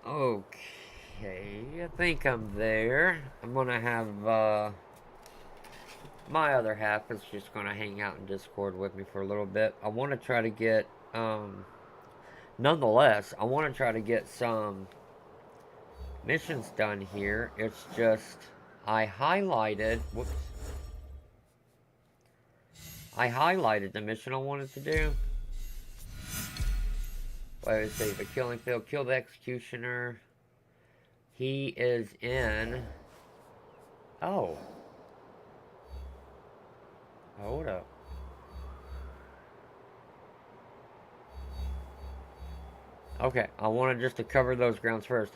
Okay, I think I'm there. I'm gonna have my other half is just gonna hang out in Discord with me for a little bit. I want to try to get nonetheless, I want to try to get some missions done here. It's just I highlighted. Whoops. I highlighted the mission I wanted to do. Wait, let's see. The killing field. Kill the executioner. He is in. Oh. Hold up. Okay, I wanted just to cover those grounds first.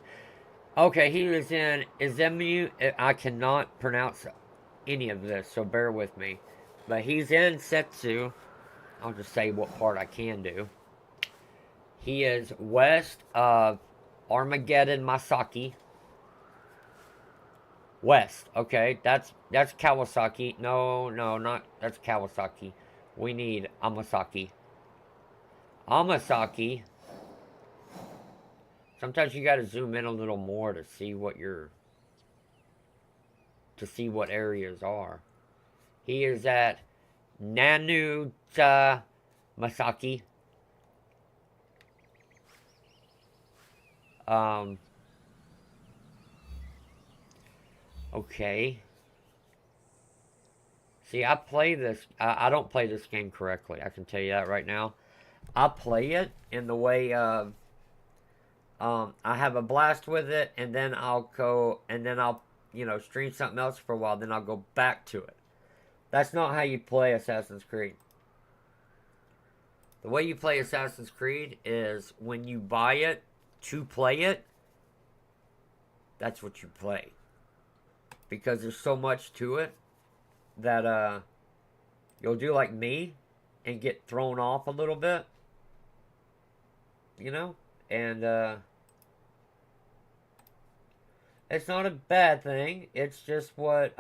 Okay, he is in Izemu. I cannot pronounce any of this, so bear with me. But he's in Setsu. I'll just say what part I can do. He is west of Armageddon Masaki. West. Okay, that's Kawasaki. No, not that's Kawasaki. We need Amasaki. Amasaki. Sometimes you gotta zoom in a little more to see what areas are. He is at Nanuta Masaki. Okay. See, I play this. I don't play this game correctly. I can tell you that right now. I play it in the way of. I have a blast with it, and then I'll go, and then I'll, stream something else for a while. Then I'll go back to it. That's not how you play Assassin's Creed. The way you play Assassin's Creed is when you buy it to play it. That's what you play. Because there's so much to it that you'll do like me and get thrown off a little bit. And it's not a bad thing. It's just what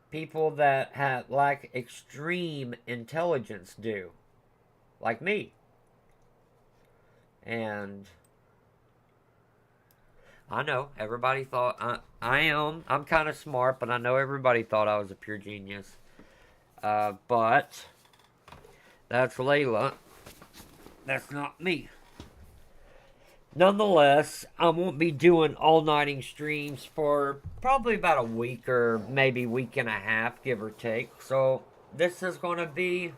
people that lack extreme intelligence do, like me. And I know everybody thought I'm kind of smart, but I know everybody thought I was a pure genius. But that's Layla. That's not me. Nonetheless, I won't be doing all-nighting streams for probably about a week or maybe week and a half, give or take. So this is going to be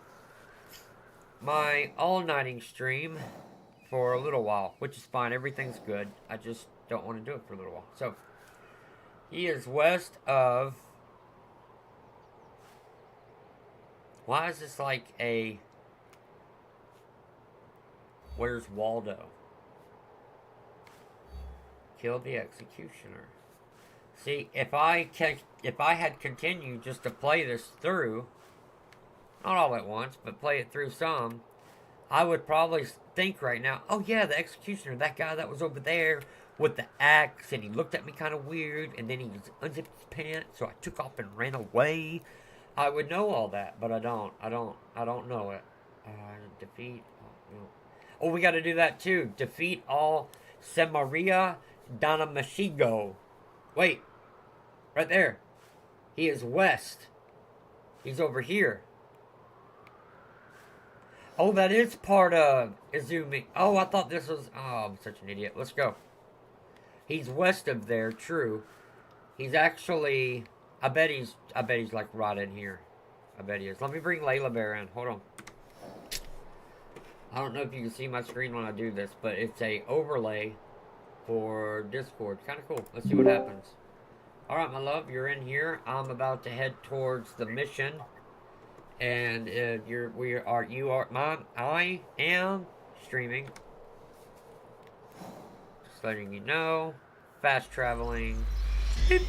my all-nighting stream for a little while, which is fine. Everything's good. I just don't want to do it for a little while. So he is west of. Why is this like a? Where's Waldo? Kill the executioner. See, if I had continued just to play this through, not all at once, but play it through some, I would probably think right now, oh yeah, the executioner, that guy that was over there with the axe, and he looked at me kind of weird, and then he unzipped his pants, so I took off and ran away. I would know all that, but I don't know it. Defeat. Oh, we got to do that too. Defeat all Semaria Danamashigo. Wait, right there. He is west. He's over here. Oh, that is part of Izumi. Oh, I thought this was. Oh, I'm such an idiot. Let's go. He's west of there. True. He's actually. I bet he's like right in here. I bet he is. Let me bring Layla Bear in. Hold on. I don't know if you can see my screen when I do this, but it's a overlay for Discord. Kind of cool. Let's see what happens. All right, my love, you're in here. I'm about to head towards the mission, and I am streaming. Just letting you know. Fast traveling. Beep.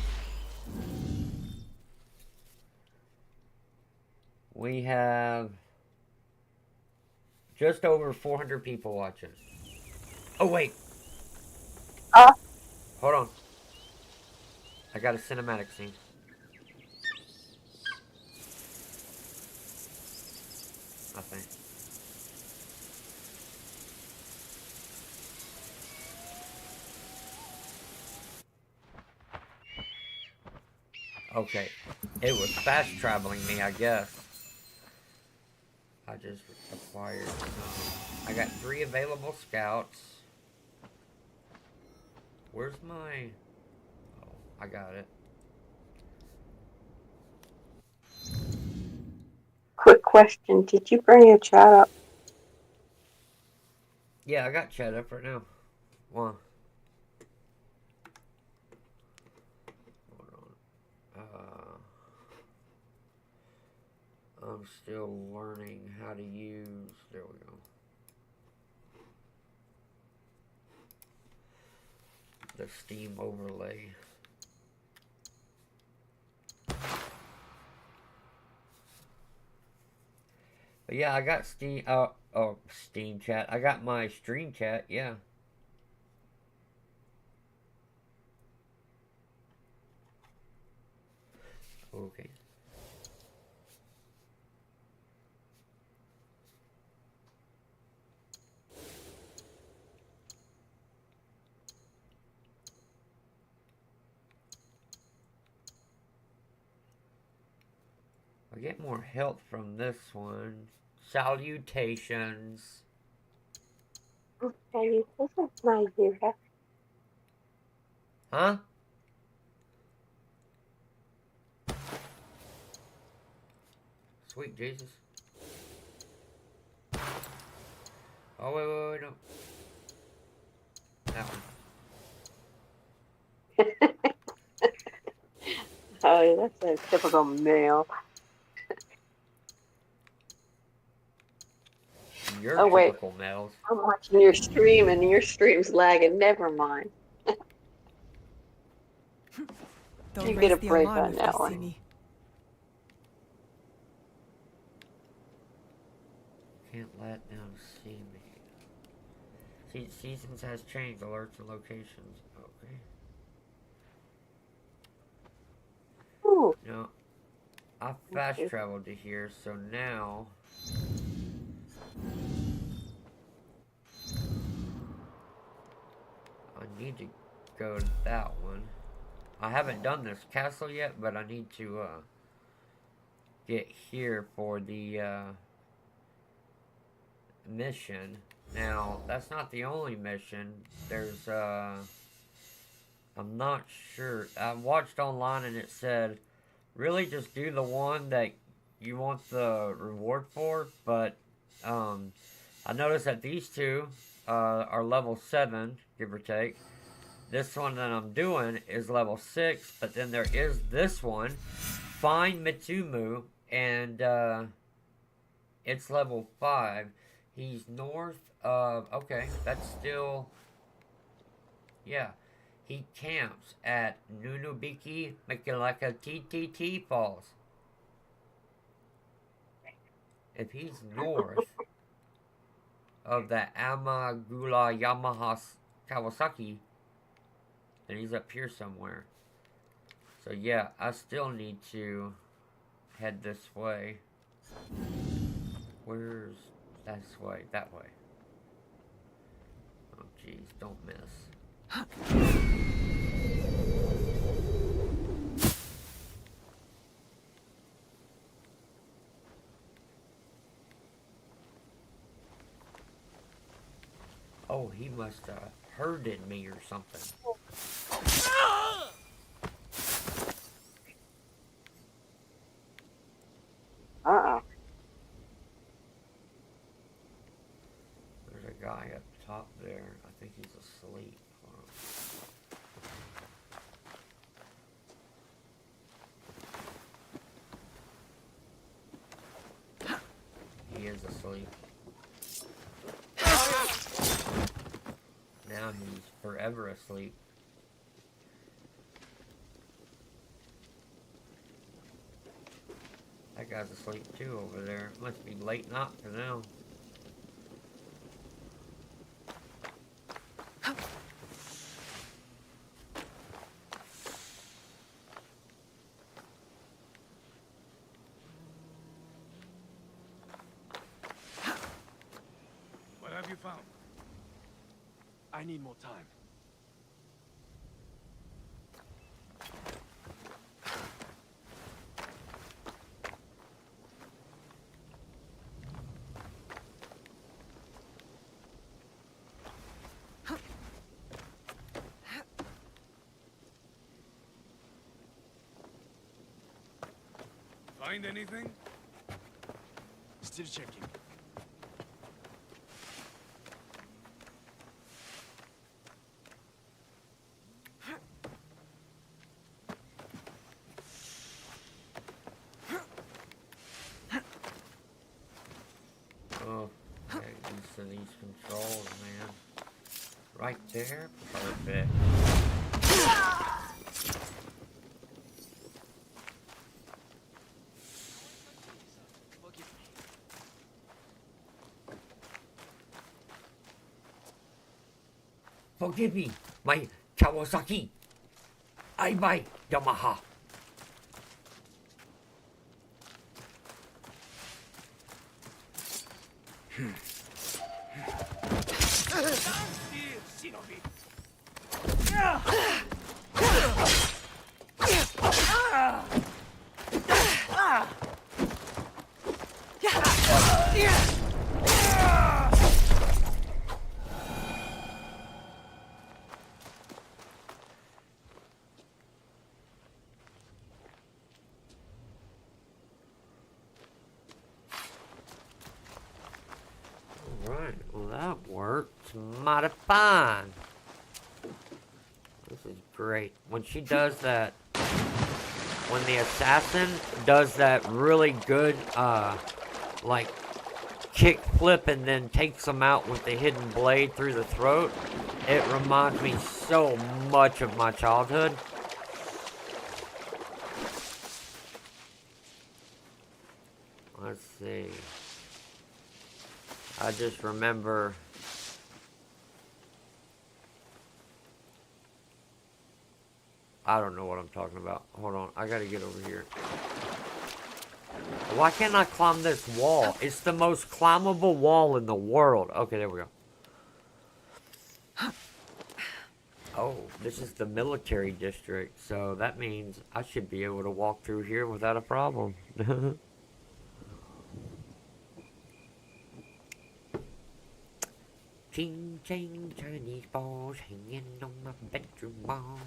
We have just over 400 people watching. Oh, wait. Hold on. I got a cinematic scene. Nothing. Okay. It was fast traveling me, I guess. I just acquired some. I got 3 available scouts. Where's my... Oh, I got it. Quick question. Did you bring your chat up? Yeah, I got chat up right now. One. Hold on. I'm still learning how to use... There we go. The Steam overlay. But yeah, I got Steam... oh, Steam chat. I got my stream chat, yeah. Okay. I get more health from this one. Salutations. Okay, this is my year. Huh? Sweet Jesus. Oh, wait, no. That one. Oh, that's a typical male. You're Oh, wait. typical males. I'm watching your stream and your stream's lagging. Never mind. Don't You get raise a the break alarm on if that they one. see me. Can't let them see me. See, seasons has changed. Alerts and locations. Okay. Ooh. No. I fast traveled to here, so now... I need to go to that one. I haven't done this castle yet, but I need to get here for the mission. Now, that's not the only mission. There's I'm not sure. I watched online and it said really just do the one that you want the reward for, but I noticed that these two are level 7, give or take. This one that I'm doing is level 6, but then there is this one, Find Mitsumu, and it's level 5. He's north of, okay, that's still, yeah. He camps at Nunubiki Mikilaka TTT Falls. If he's north of the Amagula Yamaha Kawasaki, then he's up here somewhere. So yeah, I still need to head this way. Where's this way? That way. Oh jeez, don't miss. Oh, he must have herded me or something. Uh-oh. There's a guy up top there. I think he's asleep. He is asleep. Now he's forever asleep. That guy's asleep too over there. Must be late night for now. What have you found? I need more time. Find anything? Still checking. Oh, okay, these are these controls, man. Right there, perfect. Forgive me, my Kawasaki. I buy Yamaha. Alright, well that worked mighty fine. This is great. When she does that, when the assassin does that really good, like, kick flip and then takes him out with the hidden blade through the throat, it reminds me so much of my childhood. Let's see. I just remember I don't know what I'm talking about. Hold on, I gotta get over here. Why can't I climb this wall? It's the most climbable wall in the world. Okay, there we go. Oh, this is the military district, so that means I should be able to walk through here without a problem. Ching ching Chinese balls hanging on my bedroom walls.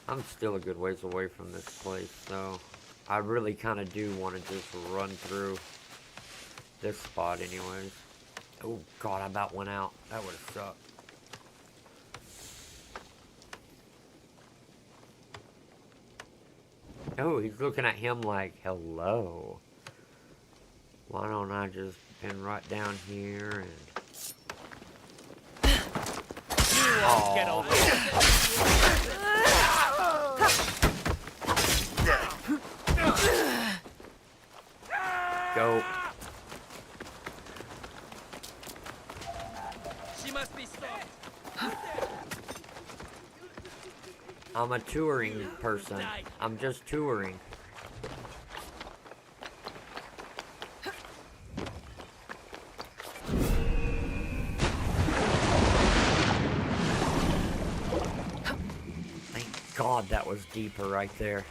I'm still a good ways away from this place, so I really kind of do want to just run through this spot anyways. Oh god, I about went out. That would have sucked. Oh, he's looking at him like, hello. Why don't I just pin right down here and... Get over Go. She must be stopped. I'm a touring person. I'm just touring. Thank God that was deeper right there.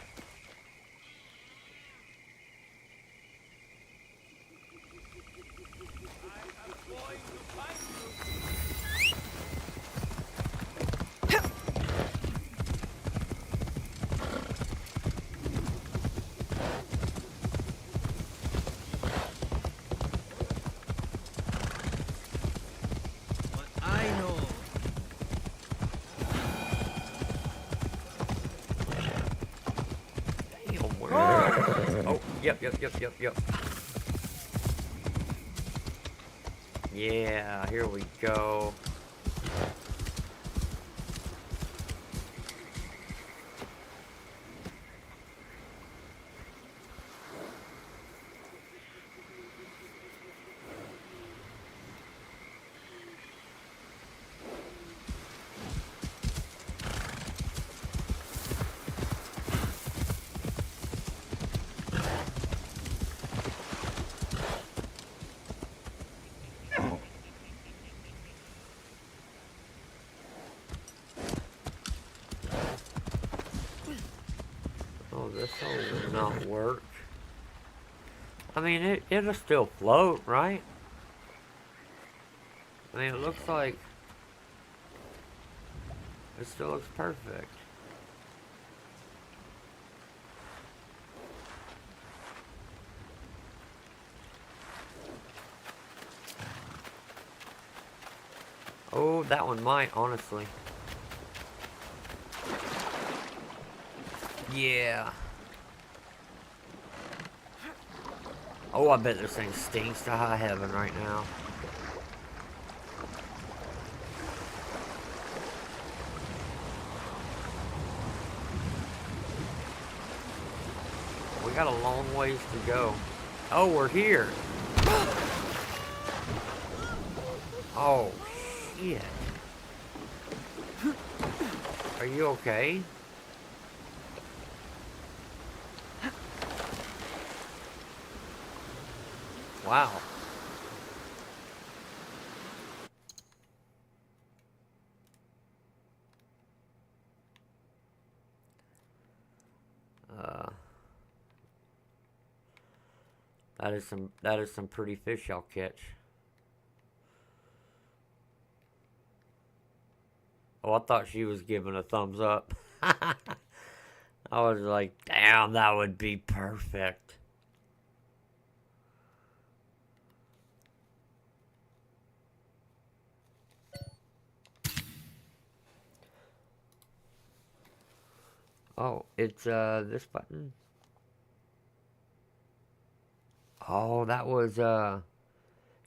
Yep. Yeah, here we go. This will not work. I mean, it'll still float, right? I mean, it looks like... It still looks perfect. Oh, that one might, honestly. Yeah. Oh, I bet this thing stinks to high heaven right now. We got a long ways to go. Oh, we're here. Oh, shit. Are you okay? Wow. That is some pretty fish I'll catch. Oh, I thought she was giving a thumbs up. I was like, damn, that would be perfect. Oh, it's this button. Oh, that was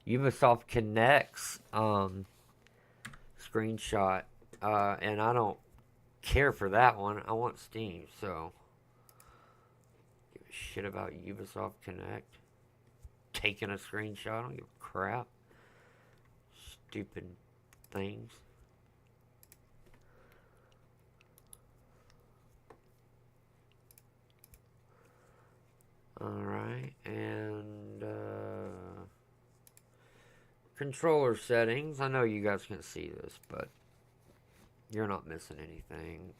Ubisoft Connect's screenshot. And I don't care for that one. I want Steam, so give a shit about Ubisoft Connect. Taking a screenshot, I don't give a crap. Stupid things. Alright, and controller settings. I know you guys can see this, but you're not missing anything.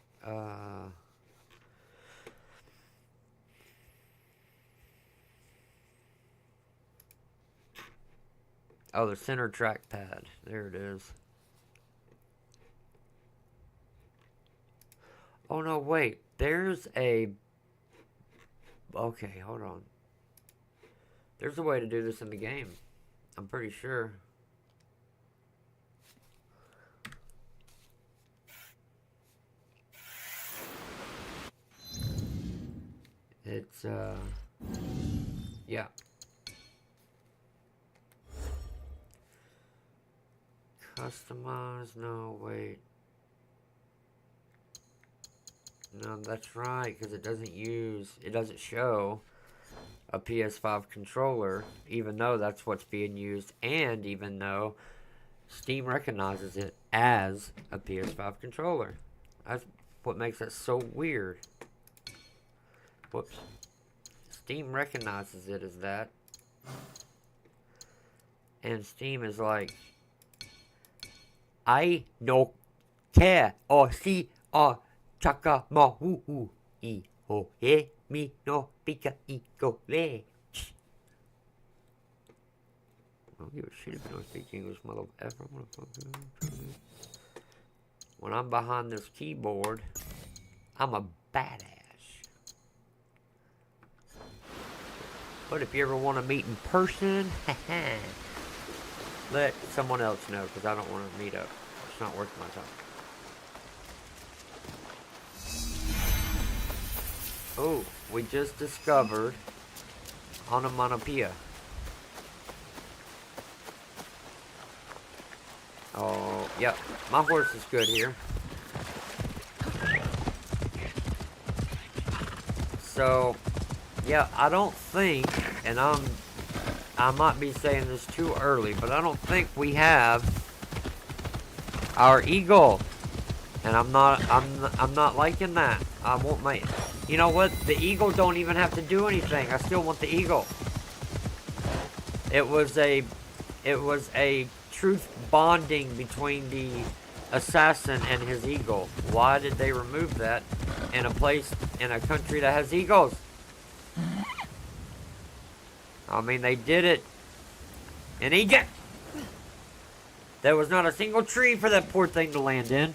Oh, the center trackpad. There it is. Oh, no, wait. There's a... Okay, hold on. There's a way to do this in the game. I'm pretty sure. It's, yeah. Customize, no, wait. No, that's right, because it doesn't show a PS5 controller, even though that's what's being used, and even though Steam recognizes it as a PS5 controller. That's what makes it so weird. Whoops. Steam recognizes it as that. And Steam is like, I no care or see or chaka mo hu I ho he mi no pika I go le. I don't give a shit if you don't speak English, motherfucker. When I'm behind this keyboard, I'm a badass. But if you ever want to meet in person, let someone else know, because I don't want to meet up. It's not worth my time. Oh, we just discovered onomatopoeia. Oh, yep. My horse is good here. So, yeah, I don't think, and I might be saying this too early, but I don't think we have our eagle. And I'm not liking that. I want my, you know what? The eagle don't even have to do anything. I still want the eagle. It was a truth bonding between the assassin and his eagle. Why did they remove that in a place, in a country that has eagles? I mean, they did it in Egypt. There was not a single tree for that poor thing to land in.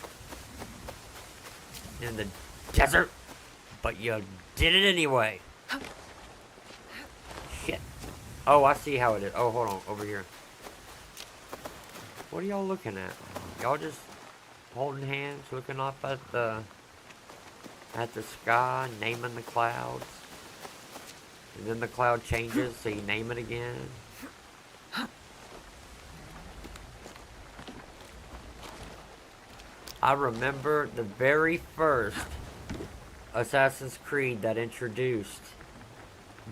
in the desert, but you did it anyway. Shit. Oh, I see how it is. Oh, hold on, over here. What are y'all looking at? Y'all just holding hands, looking up at the sky, naming the clouds. And then the cloud changes, so you name it again. I remember the very first Assassin's Creed that introduced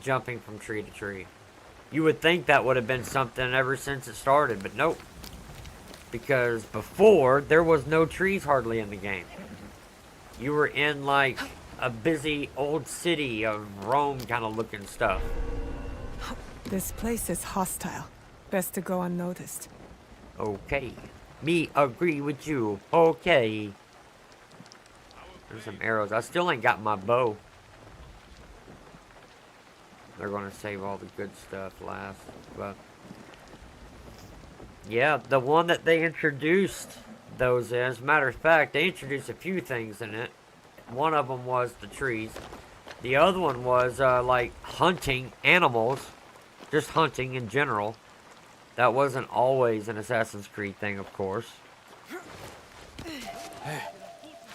jumping from tree to tree. You would think that would have been something ever since it started, but nope. Because before, there was no trees hardly in the game. You were in like a busy old city of Rome kind of looking stuff. This place is hostile. Best to go unnoticed. Okay. Me agree with you. Okay. There's some arrows. I still ain't got my bow. They're gonna save all the good stuff last, but yeah, the one that they introduced those in, as a matter of fact, they introduced a few things in it. One of them was the trees. The other one was like hunting animals, just hunting in general. That wasn't always an Assassin's Creed thing, of course.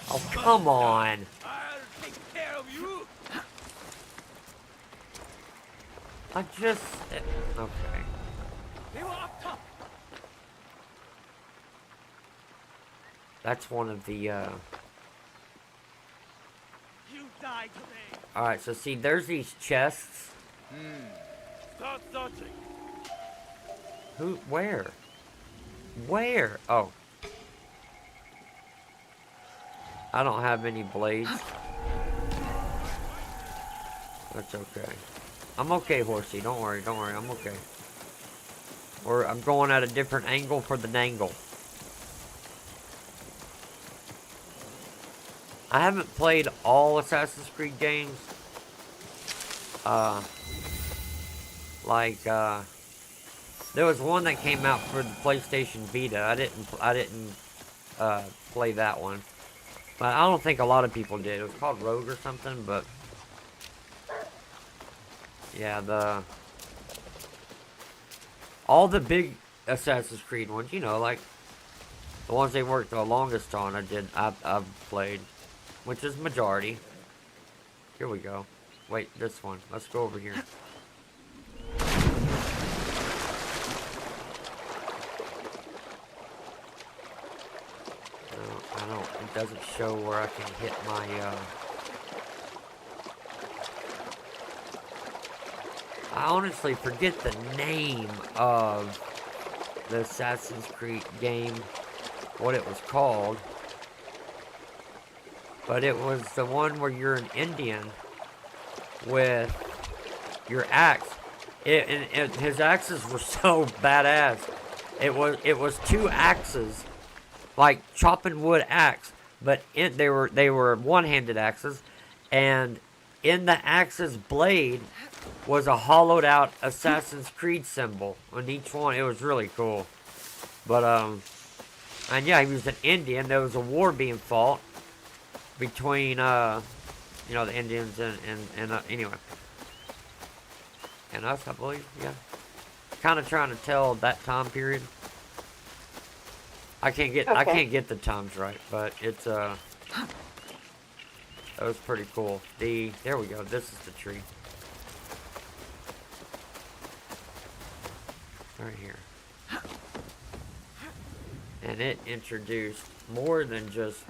Oh, come on. I'll take care of you. I just... Okay. They were up top. That's one of the, You die today. Alright, so see, there's these chests. Start searching. Who? Where? Where? Oh. I don't have any blades. That's okay. I'm okay, horsey. Don't worry, I'm okay. Or I'm going at a different angle for the dangle. I haven't played all Assassin's Creed games. There was one that came out for the PlayStation Vita. I didn't play that one. But I don't think a lot of people did. It was called Rogue or something, but yeah, all the big Assassin's Creed ones, you know, like the ones they worked the longest on, I've played, which is majority. Here we go. Wait, this one. Let's go over here. I don't, it doesn't show where I can hit my, I honestly forget the name of the Assassin's Creed game, what it was called. But it was the one where you're an Indian with your axe. His axes were so badass. It was two axes, like chopping wood axe, but they were one-handed axes, and in the axe's blade was a hollowed out Assassin's Creed symbol on each one. It was really cool. But and yeah, he was an Indian. There was a war being fought between you know, the Indians and anyway, and us, I believe. Yeah, kind of trying to tell that time period. I can't get the times right, but it's that was pretty cool. There we go. This is the tree. Right here. And it introduced more than just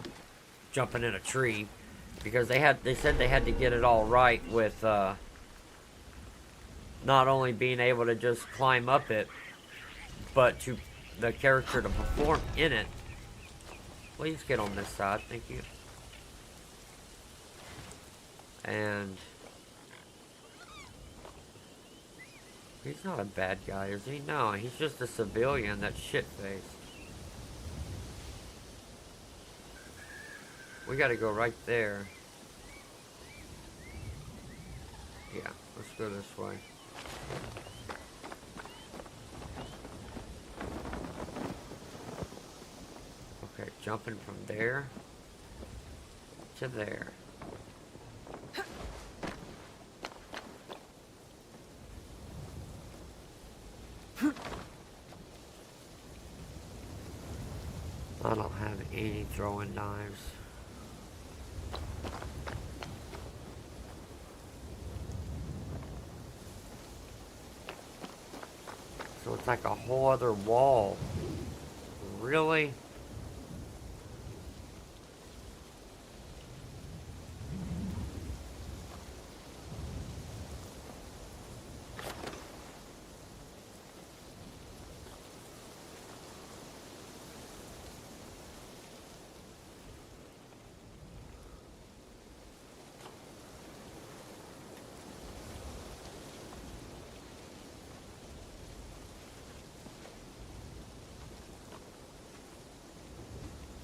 jumping in a tree, because they said they had to get it all right with not only being able to just climb up it, but to the character to perform in it. Please get on this side, thank you. And he's not a bad guy, is he? No, he's just a civilian that's shit-faced. We gotta go right there. Yeah, let's go this way. Okay, jumping from there to there. I don't have any throwing knives. So it's like a whole other wall. Really?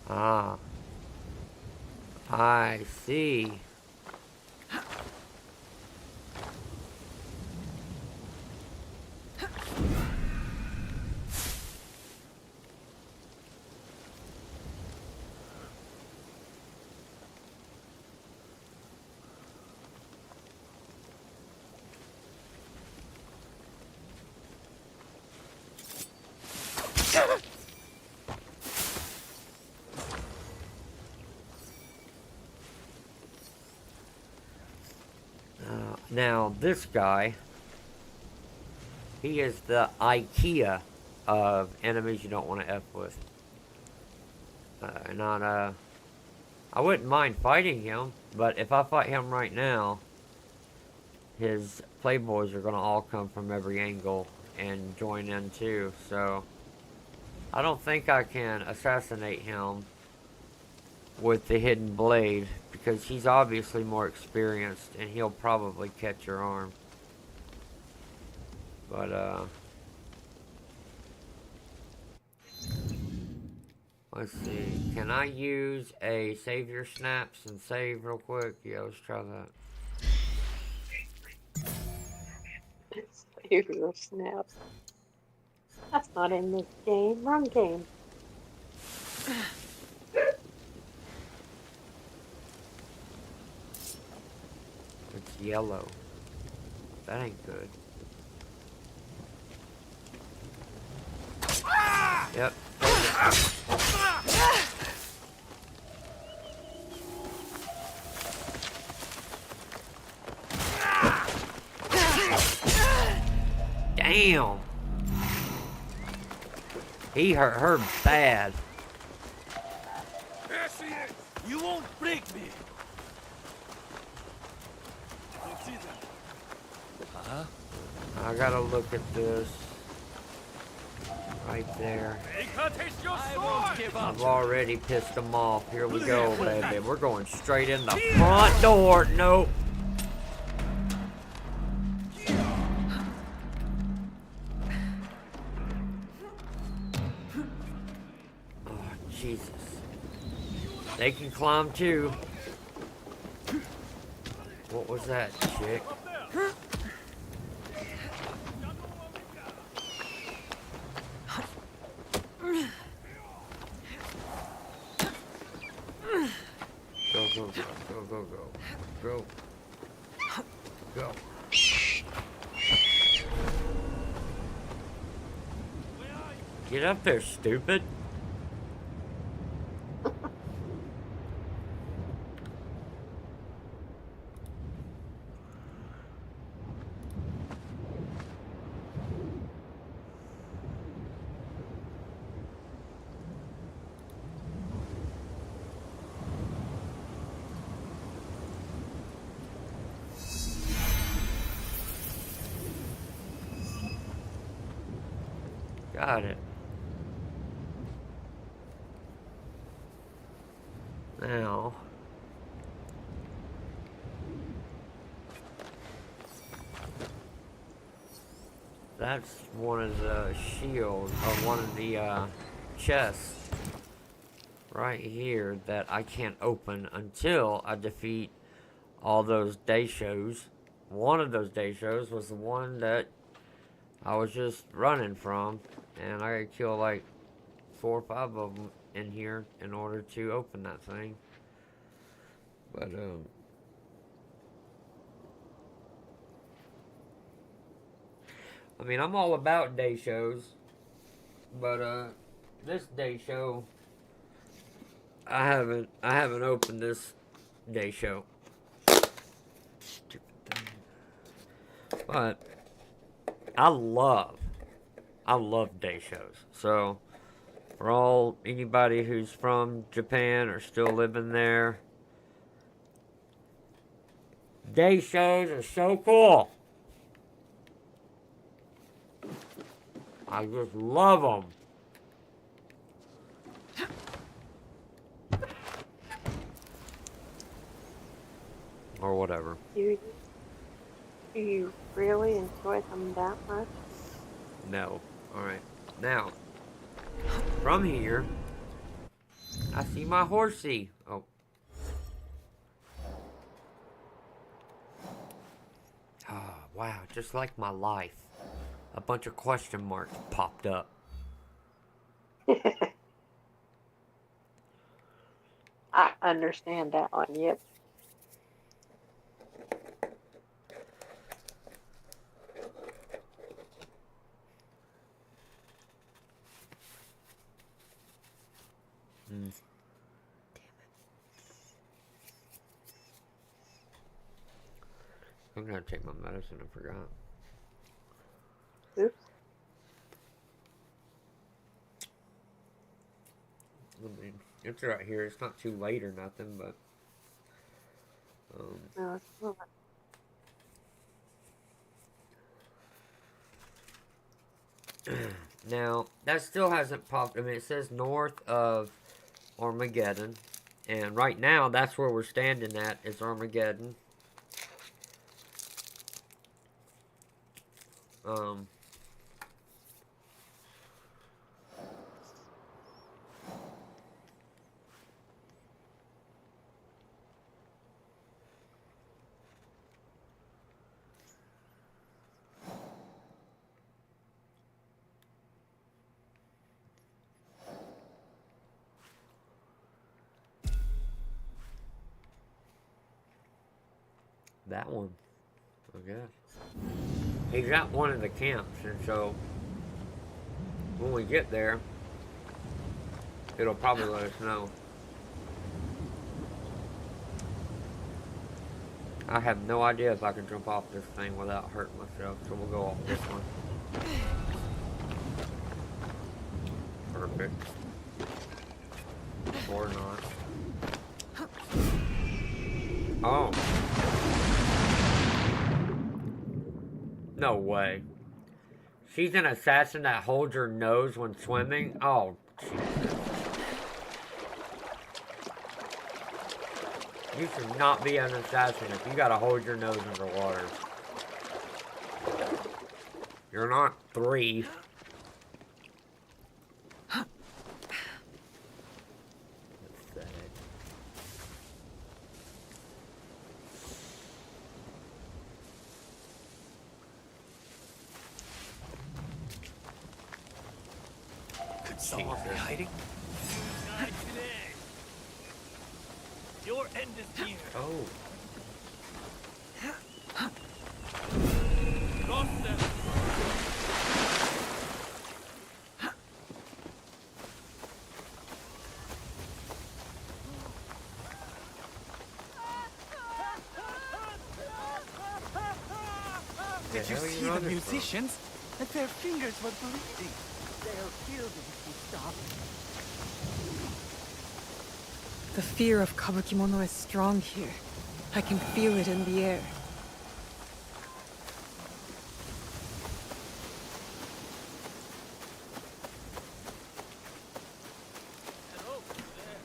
Ah, I see. Now, this guy, he is the IKEA of enemies you don't want to F with. I wouldn't mind fighting him, but if I fight him right now, his playboys are going to all come from every angle and join in too, so I don't think I can assassinate him with the hidden blade, because he's obviously more experienced and he'll probably catch your arm. But let's see, can I use a save your snaps and save real quick? Yeah, let's try that. Save your snaps. That's not in this game. Wrong game. It's yellow. That ain't good. Yep. Damn. He hurt her bad. There she is. You won't break me. Don't see that. Huh? I gotta look at this. Right there. I won't give up. I've already pissed them off. Here we go, baby. We're going straight in the front door. Nope. Oh, Jesus. They can climb too. What was that, chick? Go, go, go, go, go, go. Go. Go. Get up there, stupid. Got it. Now, that's one of the shields, or one of the chests right here that I can't open until I defeat all those day shows. One of those day shows was the one that I was just running from, and I could kill like 4 or 5 of them in here in order to open that thing. But I mean, I'm all about day shows, but this day show, I haven't opened this day show. Stupid thing. But I love day shows. So for anybody who's from Japan or still living there, day shows are so cool. I just love them. Or whatever. Do you really enjoy them that much? No. Alright. Now, from here, I see my horsey. Oh. Oh, wow. Just like my life. A bunch of question marks popped up. I understand that one, yep. Damn it. I'm gonna take my medicine, I forgot. Oops. I mean, it's right here. It's not too late or nothing, but No, it's not. now that still hasn't popped. I mean, it says north of Armageddon, and right now that's where we're standing at is Armageddon. That one, I guess. He's at one of the camps, and so when we get there, it'll probably let us know. I have no idea if I can jump off this thing without hurting myself, so we'll go off this one. Perfect. Or not. Oh. No way. She's an assassin that holds her nose when swimming? Oh, Jesus. You should not be an assassin if you gotta hold your nose underwater. You're not 3. Someone be hiding? Not today. Your end is near. Oh. Cross them. Did you see the musicians? Like their fingers were bleeding. They'll kill them if we stop. The fear of kabukimono is strong here. I can feel it in the air. Hello there.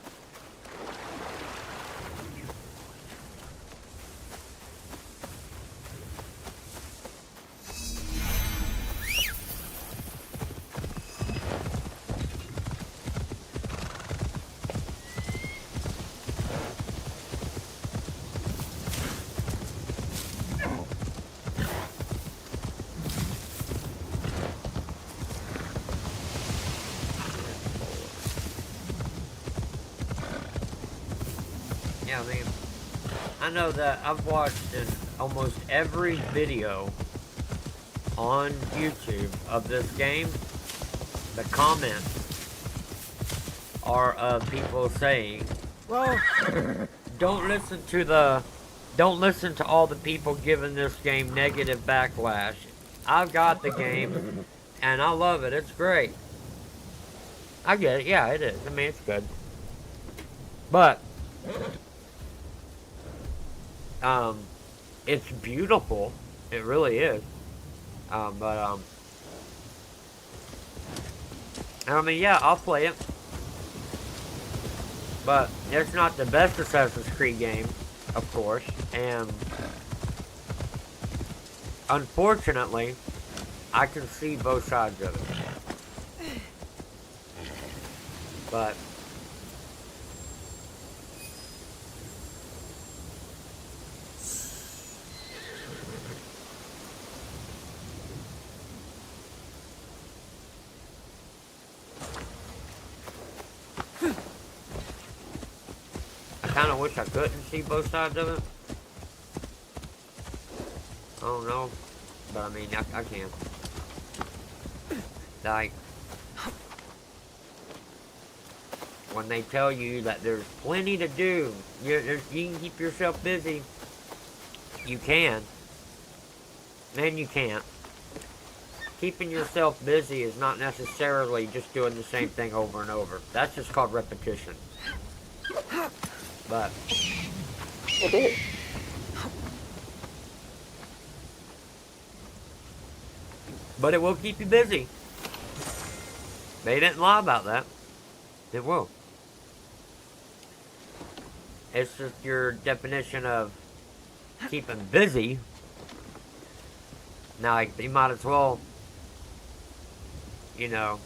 Yeah, I mean, I know that I've watched in almost every video on YouTube of this game, the comments are of people saying, well, don't listen to all the people giving this game negative backlash. I've got the game and I love it. It's great. I get it. Yeah, it is. I mean, it's good. But it's beautiful. It really is. I mean, yeah, I'll play it. But it's not the best Assassin's Creed game, of course. And unfortunately, I can see both sides of it. But I kind of wish I couldn't see both sides of it. I don't know. But I mean, I can. Like, when they tell you that there's plenty to do, you can keep yourself busy, you can. And you can't. Keeping yourself busy is not necessarily just doing the same thing over and over. That's just called repetition. But It is. But it will keep you busy. They didn't lie about that. It will. It's just your definition of keeping busy. Now, like, you might as well, you know,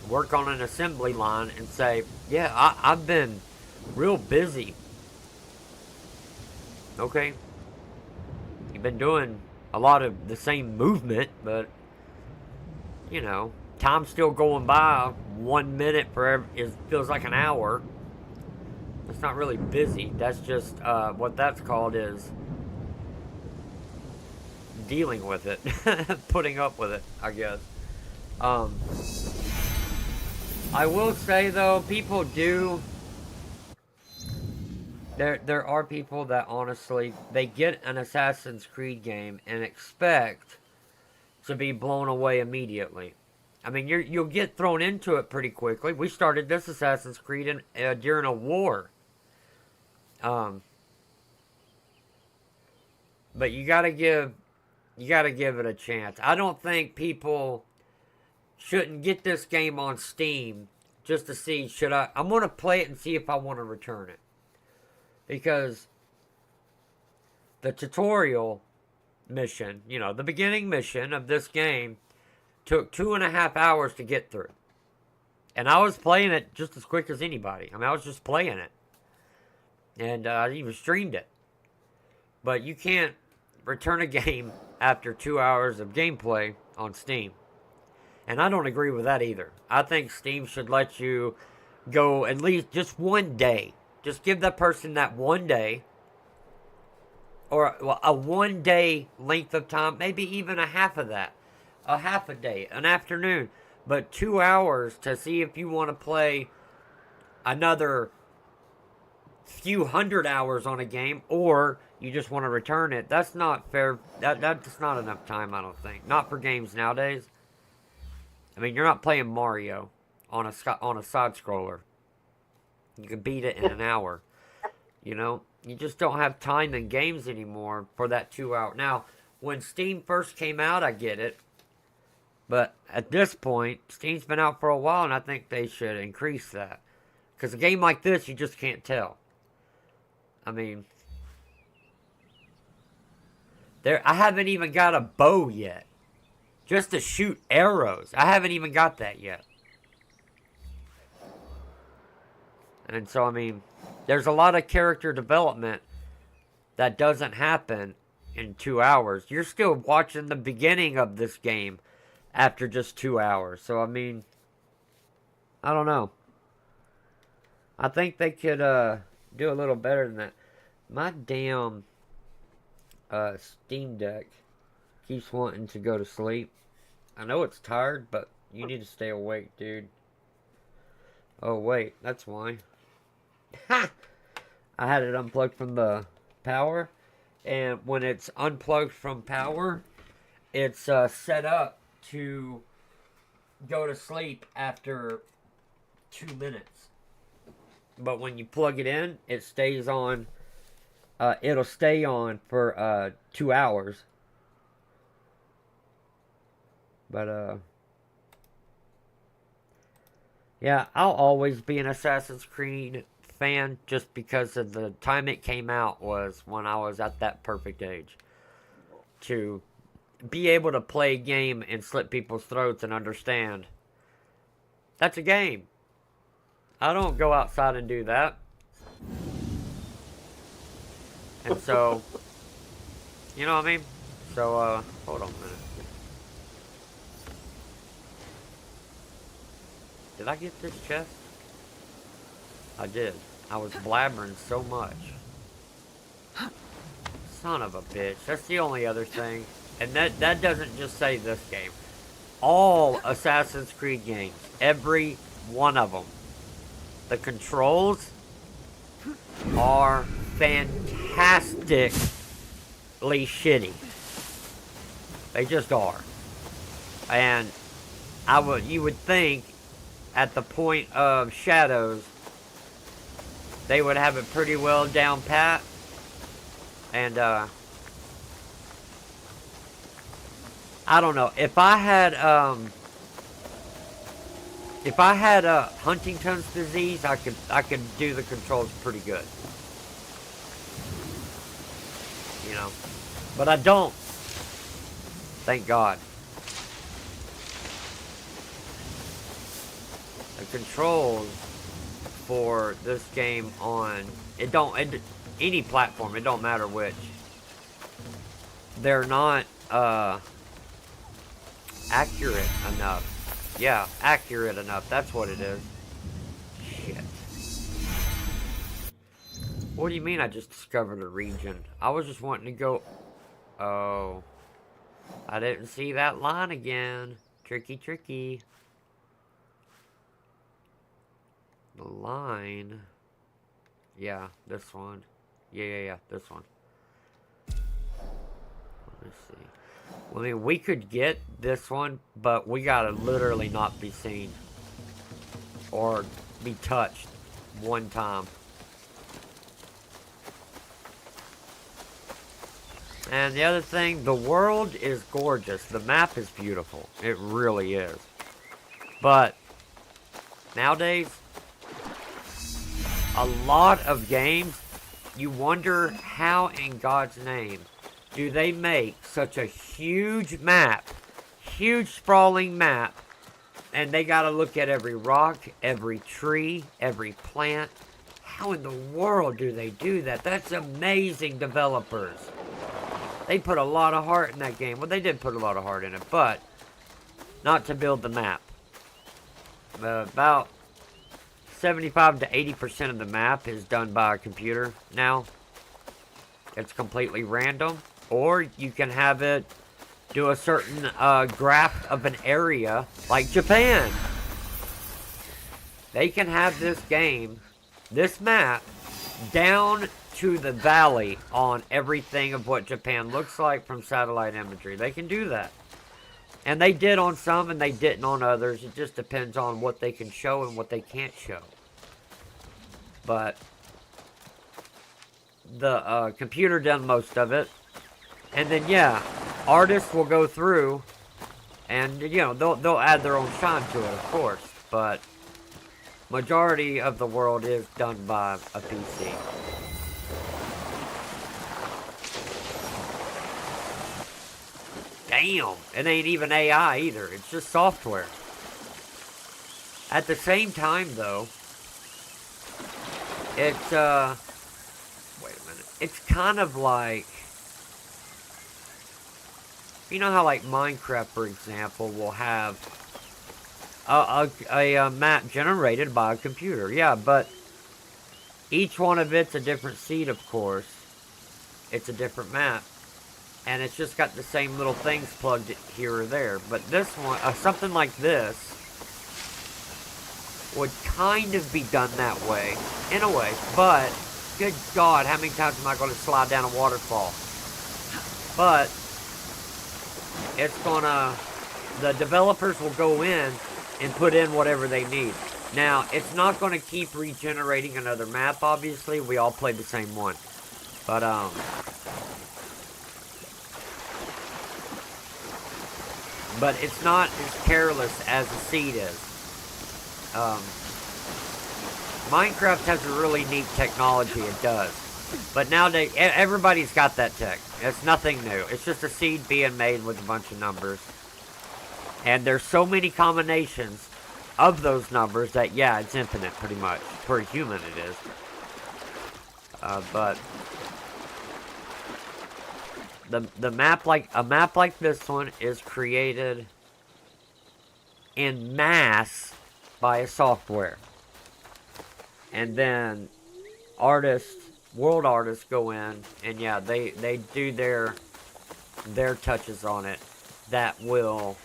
work on an assembly line and say, yeah, I've been real busy. Okay. You've been doing a lot of the same movement, but, you know, time's still going by. 1 minute feels like an hour. It's not really busy. That's just, what that's called is dealing with it. Putting up with it, I guess. I will say, though, people do... There are people that honestly, they get an Assassin's Creed game and expect to be blown away immediately. I mean, you'll get thrown into it pretty quickly. We started this Assassin's Creed during a war. But you gotta give it a chance. I don't think people shouldn't get this game on Steam just to see, I'm gonna play it and see if I want to return it. Because the tutorial mission, you know, the beginning mission of this game took 2.5 hours to get through. And I was playing it just as quick as anybody. I mean, I was just playing it. And I even streamed it. But you can't return a game after 2 hours of gameplay on Steam. And I don't agree with that either. I think Steam should let you go at least just 1 day. Just give that person that 1 day, or a 1 day length of time, maybe even a half of that, a half a day, an afternoon, but 2 hours to see if you want to play another few hundred hours on a game, or you just want to return it. That's not fair. That's not enough time, I don't think. Not for games nowadays. I mean, you're not playing Mario on a side scroller. You can beat it in an hour. You know, you just don't have time in games anymore for that 2 hour. Now, when Steam first came out, I get it. But at this point, Steam's been out for a while, and I think they should increase that. Because a game like this, you just can't tell. I mean, I haven't even got a bow yet. Just to shoot arrows. I haven't even got that yet. And so, I mean, there's a lot of character development that doesn't happen in 2 hours. You're still watching the beginning of this game after just 2 hours. So, I mean, I don't know. I think they could do a little better than that. My damn Steam Deck keeps wanting to go to sleep. I know it's tired, but you need to stay awake, dude. Oh, wait, that's why. Ha! I had it unplugged from the power, and when it's unplugged from power, it's set up to go to sleep after 2 minutes. But when you plug it in, it stays on. It'll stay on for 2 hours. But yeah, I'll always be an Assassin's Creed fan just because of the time it came out was when I was at that perfect age to be able to play a game and slit people's throats and understand that's a game. I don't go outside and do that. And so, you know what I mean? So, hold on a minute. Did I get this chest? I did. I was blabbering so much. Son of a bitch. That's the only other thing. And that doesn't just say this game. All Assassin's Creed games. Every one of them. The controls are fantastically shitty. They just are. And you would think at the point of Shadows they would have it pretty well down pat. And I don't know. If I had Huntington's disease, I could do the controls pretty good. You know. But I don't. Thank God. The controls for this game on any platform, it don't matter which. They're not accurate enough. Yeah, accurate enough. That's what it is. Shit. What do you mean I just discovered a region? I was just wanting to go... Oh. I didn't see that line again. Tricky, tricky. The line... Yeah, this one. Yeah, this one. Let me see. Well, I mean, we could get this one, but we gotta literally not be seen. Or be touched one time. And the other thing, the world is gorgeous. The map is beautiful. It really is. But nowadays, a lot of games, you wonder how in God's name do they make such a huge map, huge sprawling map, and they gotta look at every rock, every tree, every plant. How in the world do they do that? That's amazing, developers. They put a lot of heart in that game. Well, they did put a lot of heart in it, but not to build the map. About 75 to 80% of the map is done by a computer now. It's completely random. Or you can have it do a certain graph of an area, like Japan. They can have this game, this map, down to the valley on everything of what Japan looks like from satellite imagery. They can do that. And they did on some and they didn't on others. It just depends on what they can show and what they can't show. But the computer done most of it. And then, yeah, artists will go through and, you know, they'll add their own shine to it, of course. But majority of the world is done by a PC. Damn, it ain't even AI either. It's just software. At the same time, though, it's, wait a minute. It's kind of like, you know how, like, Minecraft, for example, will have a map generated by a computer. Yeah, but each one of it's a different seed, of course. it's a different map. And it's just got the same little things plugged here or there. But this one, something like this, would kind of be done that way, in a way. But, good God, how many times am I going to slide down a waterfall? But, it's gonna, the developers will go in and put in whatever they need. Now, it's not going to keep regenerating another map, obviously. We all played the same one. But, but it's not as careless as the Seed is. Minecraft has a really neat technology, it does. But nowadays, everybody's got that tech. It's nothing new. It's just a seed being made with a bunch of numbers. And there's so many combinations of those numbers that, yeah, it's infinite, pretty much. For a human, it is. But a map like this one is created in mass by a software, and then world artists go in, and yeah, they do their touches on it that will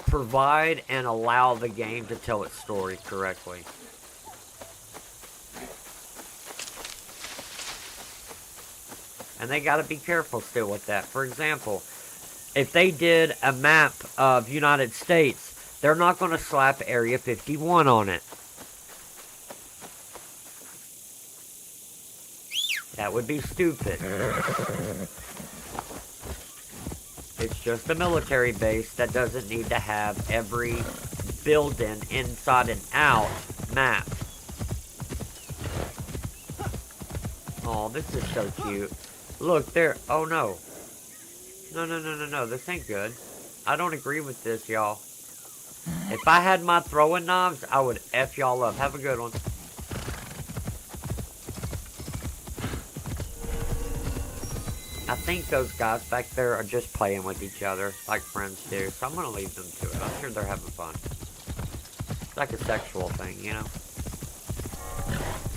provide and allow the game to tell its story correctly. And they gotta be careful still with that. For example, if they did a map of United States, they're not gonna slap Area 51 on it. That would be stupid. It's just a military base that doesn't need to have every building inside and out mapped. Oh, this is so cute. Look, there. Oh, no. No. This ain't good. I don't agree with this, y'all. If I had my throwing knives, I would F y'all up. Have a good one. I think those guys back there are just playing with each other, like friends do. So I'm going to leave them to it. I'm sure they're having fun. It's like a sexual thing, you know?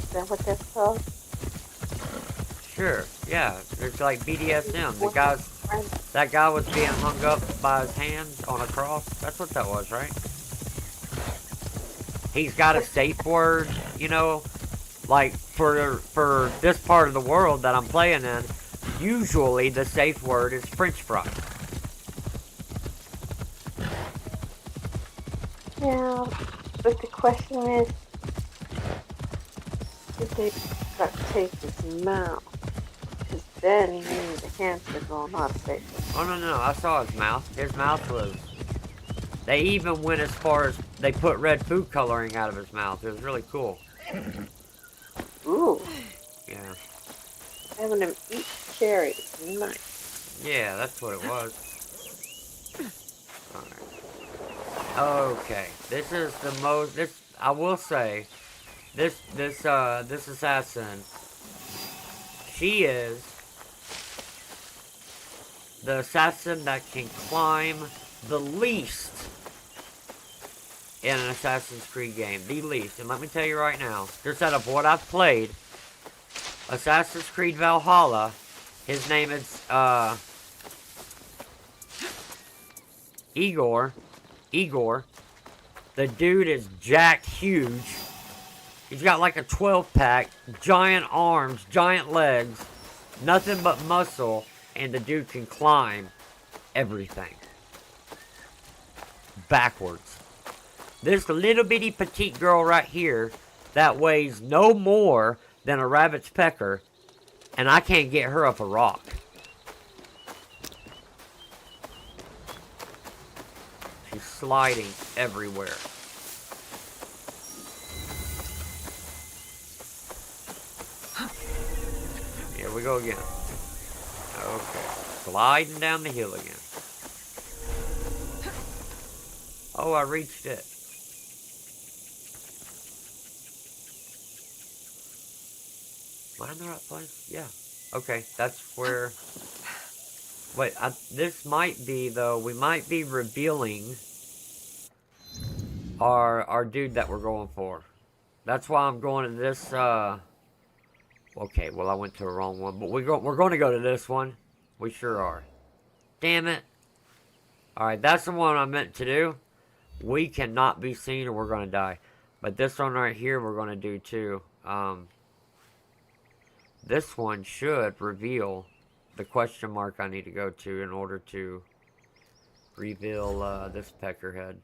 Is that what that's called? Sure, yeah. It's like BDSM. That guy was being hung up by his hands on a cross. That's what that was, right? He's got a safe word, you know, like for this part of the world that I'm playing in. Usually the safe word is French fry. Yeah, but the question is, did they take his mouth? Because then he knew the hands were going on safe. Oh, no, I saw his mouth. His mouth was... They even went as far as they put red food coloring out of his mouth. It was really cool. Ooh. Yeah. Having him eat cherries. Nice. Yeah, that's what it was. Alright. Okay. This is the most... I will say... This assassin... She is... the assassin that can climb the least in an Assassin's Creed game. The least. And let me tell you right now, just out of what I've played, Assassin's Creed Valhalla, his name is, Igor. The dude is jacked huge. He's got like a 12-pack, giant arms, giant legs, nothing but muscle, and the dude can climb everything. Backwards. This little bitty petite girl right here that weighs no more than a rabbit's pecker, and I can't get her up a rock. She's sliding everywhere. Here we go again. Okay. Sliding down the hill again. Oh, I reached it. Am I in the right place? Yeah. Okay, that's where... Wait, this might be, though, we might be revealing our dude that we're going for. That's why I'm going to Okay, well, I went to the wrong one, but we're going to go to this one. We sure are. Damn it. Alright, that's the one I meant to do. We cannot be seen or we're going to die. But this one right here we're going to do too. This one should reveal the question mark I need to go to in order to reveal this peckerhead.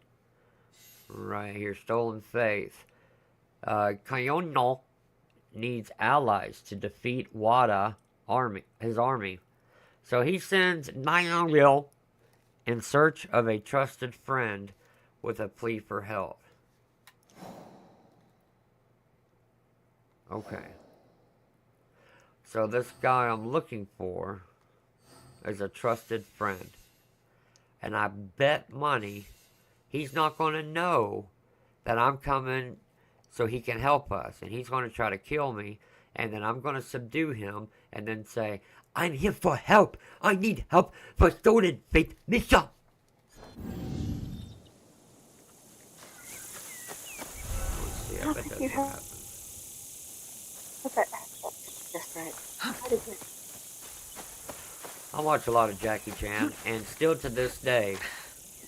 Right here, Stolen Faith. Kayono needs allies to defeat his army. So he sends Nayanril in search of a trusted friend with a plea for help. Okay. So this guy I'm looking for is a trusted friend. And I bet money he's not going to know that I'm coming so he can help us. And he's going to try to kill me. And then I'm going to subdue him and then say, I'm here for help. I need help for Stolen Faith mission. Let's see, I bet that's what happens. Okay, just right. How did you... I watch a lot of Jackie Chan, and still to this day,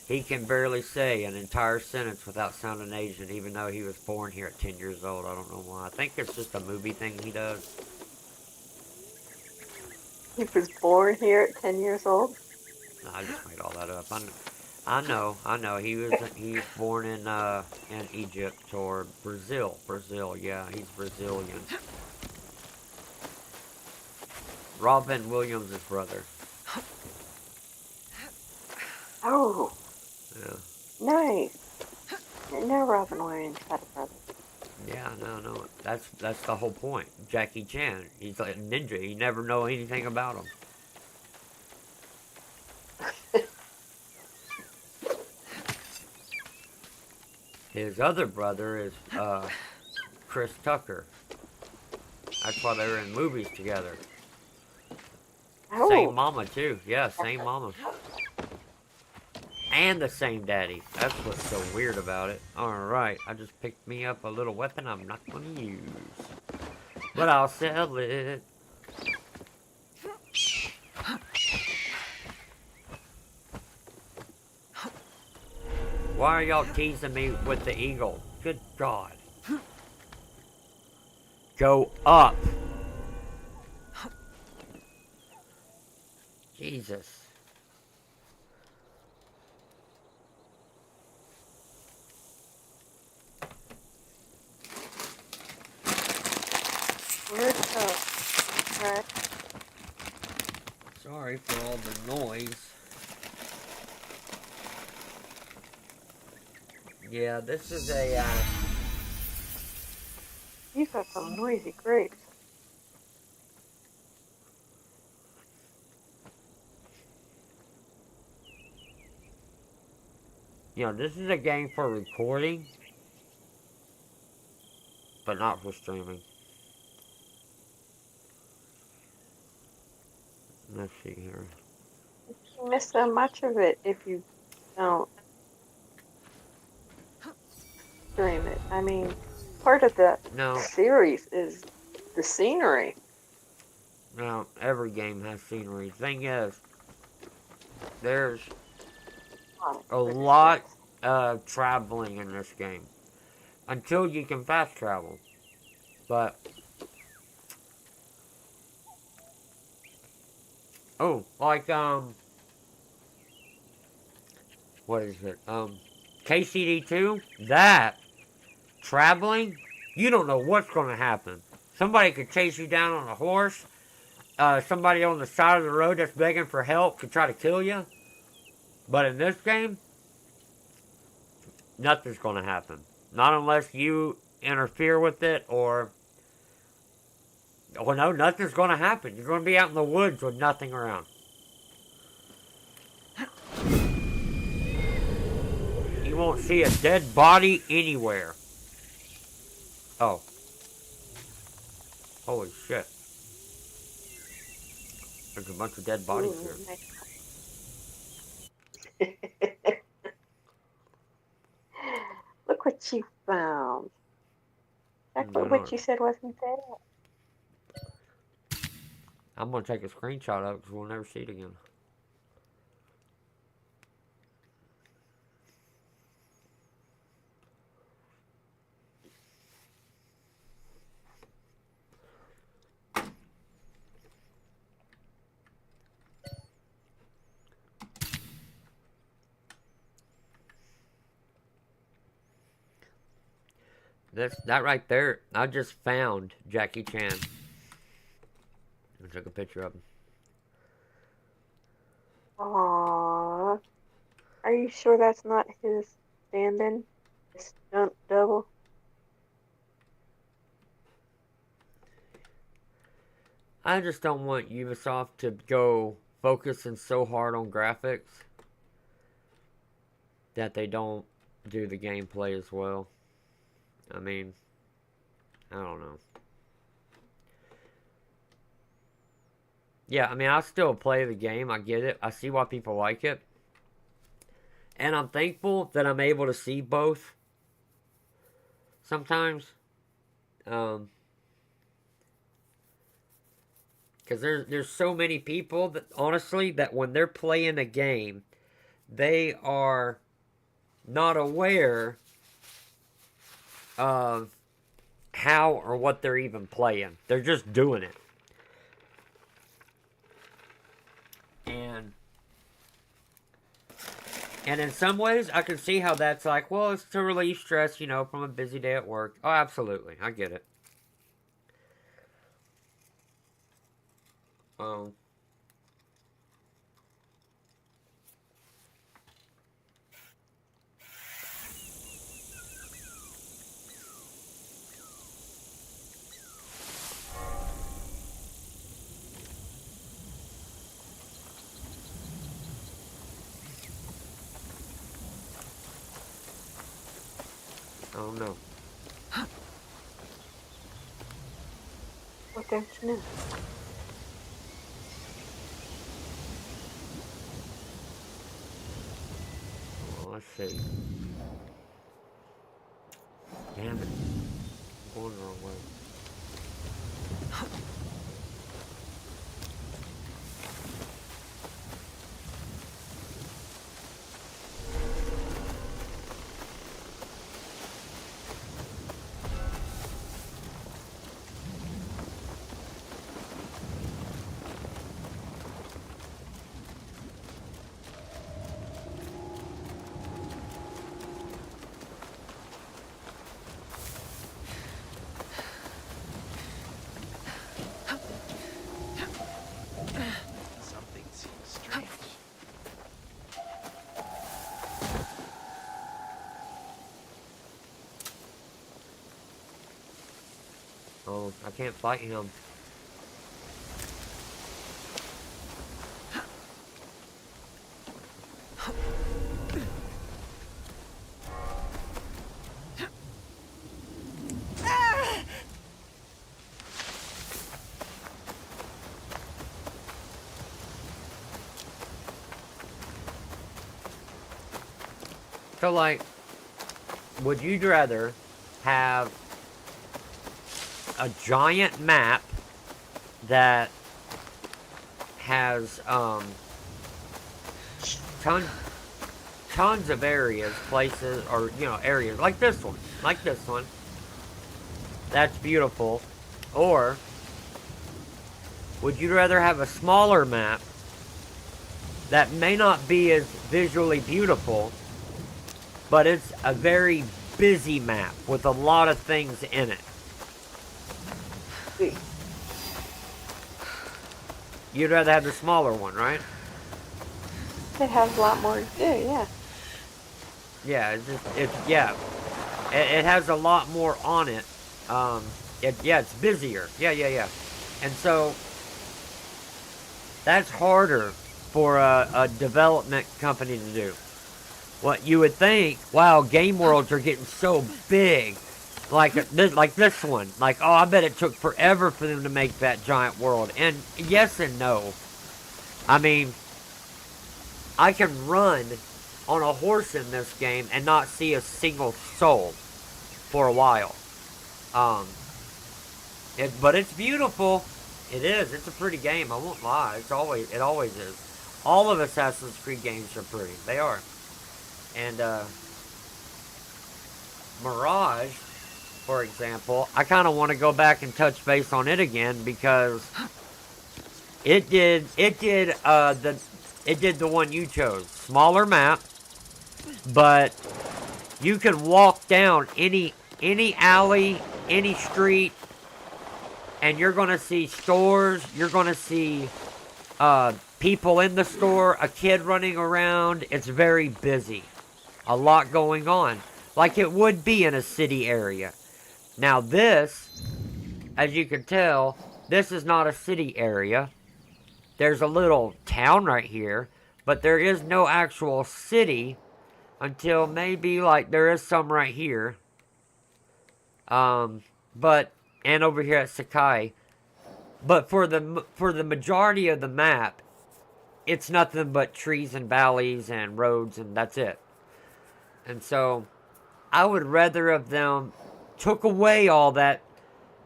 he can barely say an entire sentence without sounding Asian, even though he was born here at 10 years old. I don't know why. I think it's just a movie thing he does. He was born here at 10 years old? No, I just made all that up. I know. He was born in Egypt or Brazil. Brazil, yeah, he's Brazilian. Robin Williams' brother. Oh. Yeah. Nice. No, Robin Williams had a brother. Yeah, no. That's the whole point. Jackie Chan, he's like a ninja. You never know anything about him. His other brother is Chris Tucker. That's why they were in movies together. Oh. Same mama too. Yeah, same mama. And the same daddy. That's what's so weird about it. Alright, I just picked me up a little weapon I'm not going to use. But I'll sell it. Why are y'all teasing me with the eagle? Good God. Go up. Jesus. Where's the... Right. Sorry for all the noise. Yeah, this is a, You've got some noisy grapes. this is a game for recording, but not for streaming. Let's see here. You miss so much of it if you don't stream it. I mean, part of the No, series is the scenery. no, every game has scenery. Thing is, there's a lot of traveling in this game. Until you can fast travel. But... Oh, like, what is it? KCD2? That, traveling, you don't know what's going to happen. Somebody could chase you down on a horse. Somebody on the side of the road that's begging for help could try to kill you. But in this game, nothing's going to happen. Not unless you interfere with it or... Oh no, nothing's going to happen. You're going to be out in the woods with nothing around. You won't see a dead body anywhere. Oh. Holy shit. There's a bunch of dead bodies here. Look what you found. Exactly No. what you said wasn't there. I'm gonna take a screenshot of it because we'll never see it again. That right there, I just found Jackie Chan. I took a picture of him. Aww. Are you sure that's not his stand-in? His stunt double? I just don't want Ubisoft to go focusing so hard on graphics that they don't do the gameplay as well. I mean, I don't know. Yeah, I mean, I still play the game. I get it. I see why people like it. And I'm thankful that I'm able to see both sometimes. Because there's so many people that, honestly, that when they're playing a game, they are not aware of how or what they're even playing. They're just doing it. And in some ways, I can see how that's like, well, it's to relieve stress, you know, from a busy day at work. Oh, absolutely. I get it. Oh. Oh no. What don't you know? Well, let's see. Damn it. I'm going the wrong way. Something seems strange. Oh, I can't fight him. So, like, would you rather have a giant map that has tons of areas, places, or you know, areas like this one, that's beautiful, or would you rather have a smaller map that may not be as visually beautiful, but it's a very busy map with a lot of things in it? You'd rather have the smaller one, right? It has a lot more to do, yeah. Yeah, it has a lot more on it. It's busier. Yeah. And so that's harder for a development company to do. What you would think, wow, game worlds are getting so big, like this one. Like, oh, I bet it took forever for them to make that giant world. And yes and no. I mean, I can run on a horse in this game and not see a single soul for a while. But it's beautiful. It is. It's a pretty game. I won't lie. It always is. All of Assassin's Creed games are pretty. They are. And Mirage, for example, I kind of want to go back and touch base on it again because it did the one you chose. Smaller map, but you could walk down any alley, any street, and you're gonna see stores. You're gonna see people in the store, a kid running around. It's very busy. A lot going on, like it would be in a city area. Now this, as you can tell, this is not a city area. There's a little town right here, but there is no actual city until maybe like there is some right here. But and over here at Sakai. But for the majority of the map, it's nothing but trees and valleys and roads, and that's it. And so I would rather of them took away all that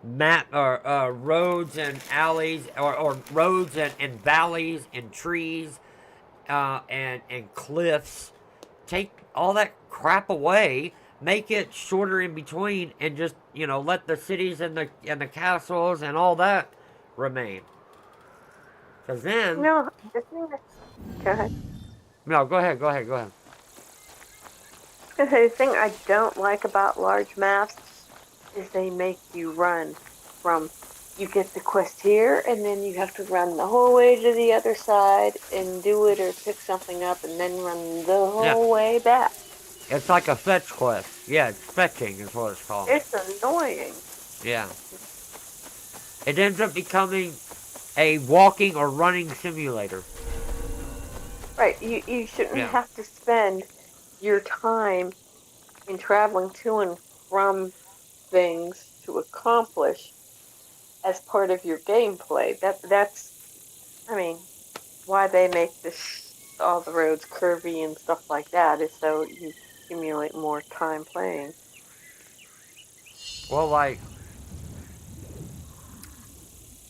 map or roads and alleys or roads and valleys and trees and cliffs. Take all that crap away, make it shorter in between, and just, you know, let the cities and the castles and all that remain. Because then... No, the thing that... Go ahead. No, go ahead. The thing I don't like about large maps is they make you run from... You get the quest here, and then you have to run the whole way to the other side and do it or pick something up and then run the whole way back. It's like a fetch quest. Yeah, it's fetching is what it's called. It's annoying. Yeah. It ends up becoming a walking or running simulator. Right, you shouldn't have to spend your time in traveling to and from things to accomplish as part of your gameplay. That's, I mean, why they make all the roads curvy and stuff like that is so you accumulate more time playing. Well, like,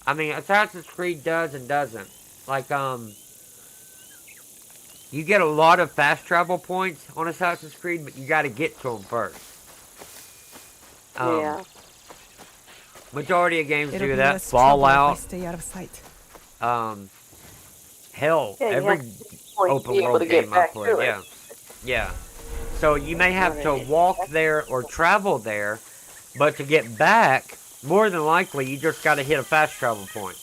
I mean, Assassin's Creed does and doesn't. Like, you get a lot of fast travel points on Assassin's Creed, but you got to get to them first. Yeah. Majority of games It'll do be that. less trouble if I Fallout. stay out of sight. Hell, Yeah, every open world game I played. Yeah. Yeah. So you may have to walk there or travel there, but to get back, more than likely, you just got to hit a fast travel point.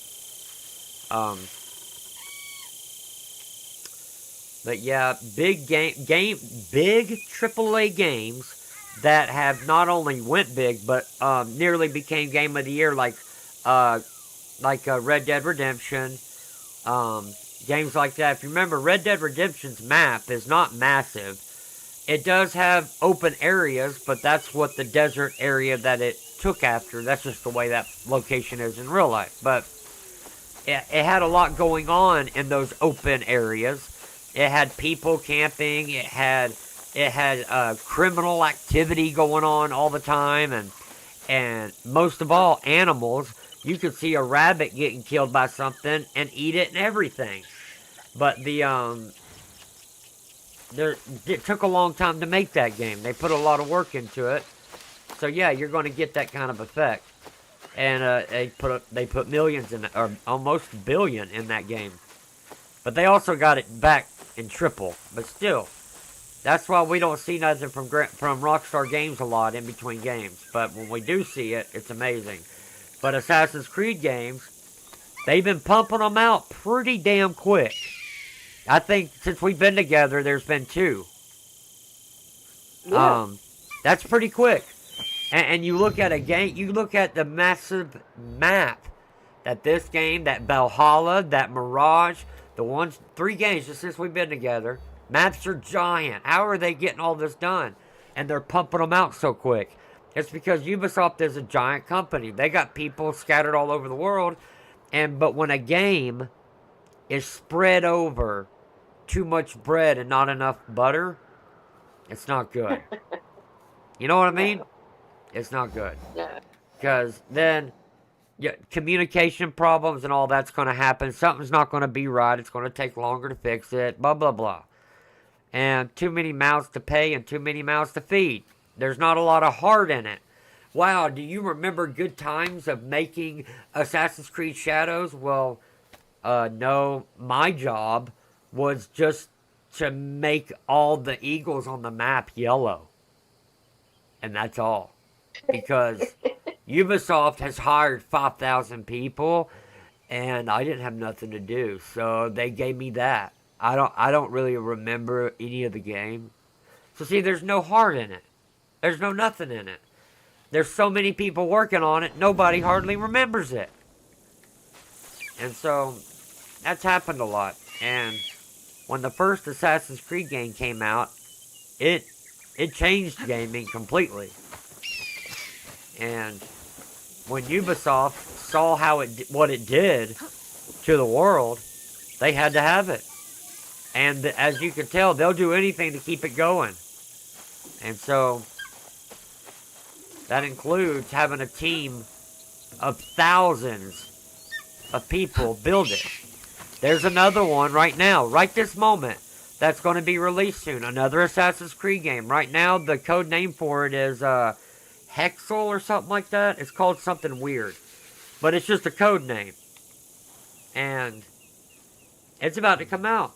But yeah, big AAA games that have not only went big, but nearly became Game of the Year, like Red Dead Redemption, games like that. If you remember, Red Dead Redemption's map is not massive. It does have open areas, but that's what the desert area that it took after. That's just the way that location is in real life. But it had a lot going on in those open areas. It had people camping. It had criminal activity going on all the time, and most of all, animals. You could see a rabbit getting killed by something and eat it and everything. But it took a long time to make that game. They put a lot of work into it. So yeah, you're going to get that kind of effect. And they put millions in it, or almost $1 billion in that game. But they also got it back in triple. But still, that's why we don't see nothing from Rockstar Games a lot in between games. But when we do see it, it's amazing. But Assassin's Creed games, they've been pumping them out pretty damn quick. I think since we've been together, there's been 2. Yeah. That's pretty quick. And you look at a game, you look at the massive map that this game, that Valhalla, that Mirage, 3 games just since we've been together, maps are giant. How are they getting all this done? And they're pumping them out so quick. It's because Ubisoft is a giant company. They got people scattered all over the world. But when a game is spread over too much bread and not enough butter, it's not good. You know what I mean? It's not good. Yeah. Because then Yeah, communication problems and all that's going to happen. Something's not going to be right. It's going to take longer to fix it. Blah, blah, blah. And too many mouths to pay and too many mouths to feed. There's not a lot of heart in it. Wow, do you remember good times of making Assassin's Creed Shadows? Well, no. My job was just to make all the eagles on the map yellow. And that's all. Because Ubisoft has hired 5,000 people, and I didn't have nothing to do, so they gave me that. I don't really remember any of the game. So see, there's no heart in it. There's no nothing in it. There's so many people working on it, nobody hardly remembers it. And so, that's happened a lot. And when the first Assassin's Creed game came out, it changed gaming completely. And when Ubisoft saw what it did to the world, they had to have it. And as you can tell, they'll do anything to keep it going. And so, that includes having a team of thousands of people build it. There's another one right now, right this moment, that's going to be released soon. Another Assassin's Creed game. Right now, the code name for it is Hexel or something like that. It's called something weird. But it's just a code name. And it's about to come out.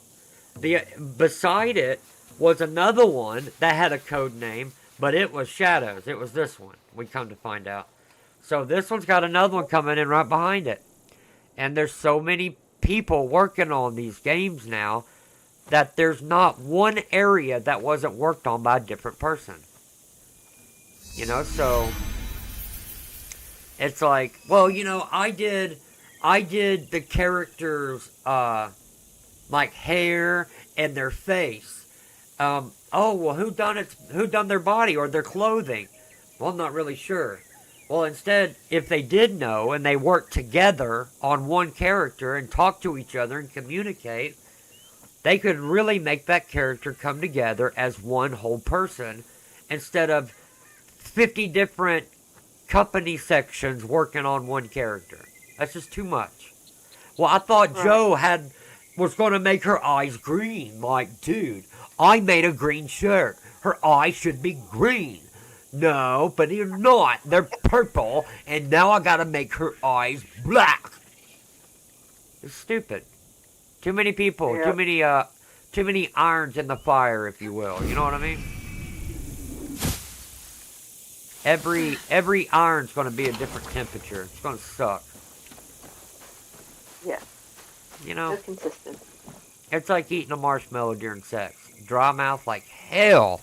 Beside it was another one that had a code name, but it was Shadows. It was this one, we come to find out. So this one's got another one coming in right behind it. And there's so many people working on these games now that there's not one area that wasn't worked on by a different person. You know, so it's like, well, you know, I did the characters' like hair and their face. Oh well, who done their body or their clothing? Well, I'm not really sure. Well, instead, if they did know and they worked together on one character and talk to each other and communicate, they could really make that character come together as one whole person instead of 50 different company sections working on one character. That's just too much. Well, I thought Joe was going to make her eyes green. Like, dude, I made a green shirt. Her eyes should be green. No, but they're not. They're purple, and now I got to make her eyes black. It's stupid. Too many people. Yep. Too many irons in the fire, if you will. You know what I mean? Every iron's going to be a different temperature. It's going to suck. Yeah. You know? They're consistent. It's like eating a marshmallow during sex. Dry mouth like hell.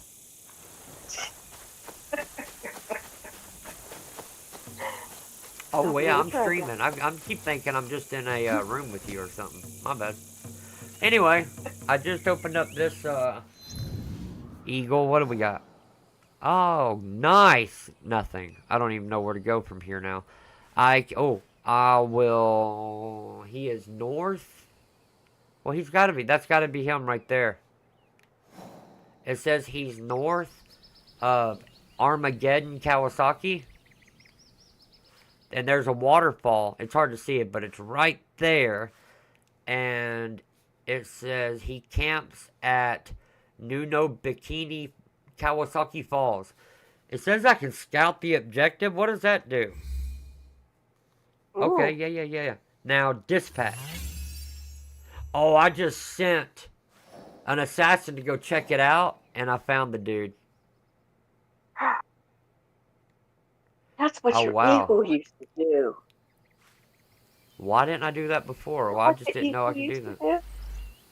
Oh, yeah, I'm streaming. I keep thinking I'm just in a room with you or something. My bad. Anyway, I just opened up this eagle. What do we got? Oh, nice. Nothing. I don't even know where to go from here now. I will... He is north. Well, he's got to be. That's got to be him right there. It says he's north of Armageddon, Kawasaki. And there's a waterfall. It's hard to see it, but it's right there. And it says he camps at Nuno Bikini, Kawasaki Falls. It says I can scout the objective. What does that do? Ooh. Okay, yeah. Now, dispatch. Oh, I just sent an assassin to go check it out, and I found the dude. That's what your eagle used to do. Why didn't I do that before? Well, I just didn't know I could do that.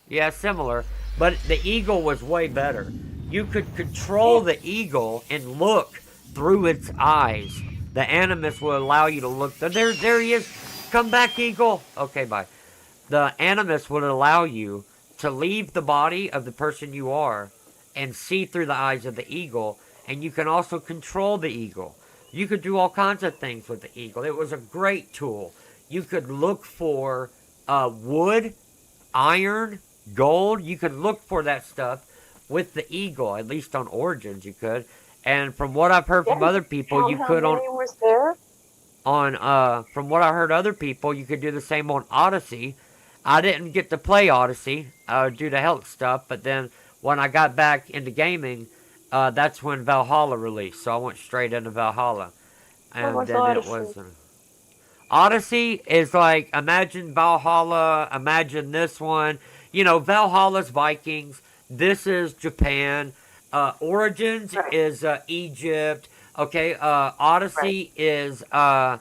Yeah, similar. But the eagle was way better. You could control the eagle and look through its eyes. The animus will allow you to look. There he is. Come back, eagle. Okay, bye. The animus would allow you to leave the body of the person you are and see through the eyes of the eagle. And you can also control the eagle. You could do all kinds of things with the eagle. It was a great tool. You could look for wood, iron, gold. You could look for that stuff with the eagle. At least on Origins you could. And from what I've heard from other people, you could on... How many was there? on, from what I heard other people, you could do the same on Odyssey. I didn't get to play Odyssey due to health stuff, but then when I got back into gaming, that's when Valhalla released, so I went straight into Valhalla. What And was then it Odyssey? was... Odyssey is like, imagine Valhalla, imagine this one. You know, Valhalla's Vikings, this is Japan. Origins Right. is Egypt. Okay, Right. Odyssey is um,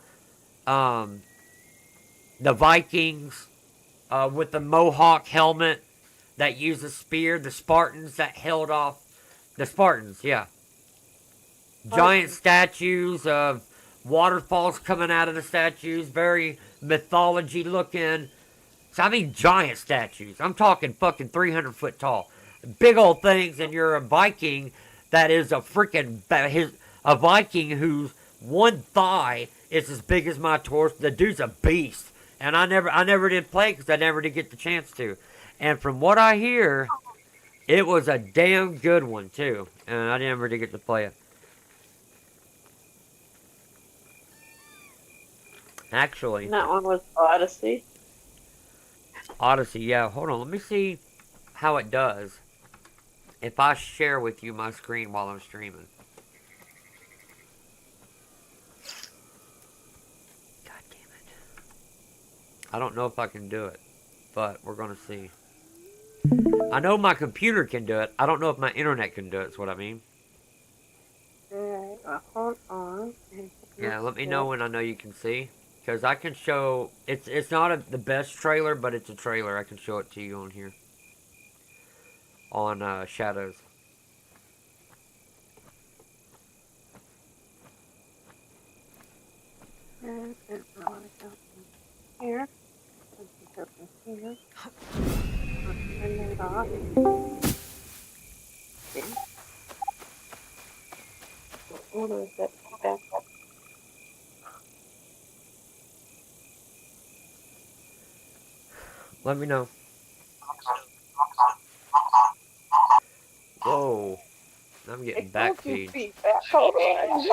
the Vikings with the Mohawk helmet that used a spear. The Spartans that held off. The Spartans, yeah. Giant statues of waterfalls coming out of the statues. Very mythology looking. So I mean giant statues. I'm talking fucking 300 foot tall. Big old things, and you're a Viking that is a freaking... A Viking whose one thigh is as big as my torso. The dude's a beast. And I never did play because I never did get the chance to. And from what I hear, it was a damn good one too. And I never did get to play it. Actually, That one was Odyssey. Odyssey, yeah. Hold on, let me see how it does if I share with you my screen while I'm streaming. God damn it. I don't know if I can do it, but we're gonna see. I know my computer can do it. I don't know if my internet can do it, is what I mean. Alright, well, hold on. Yeah, let me know when I know you can see. Because I can show... It's not the best trailer, but it's a trailer. I can show it to you on here. On Shadows. Here. Here. Turn it off. Okay. What is that back up? Let me know. Whoa. I'm getting back feed. Feedback. Hold on.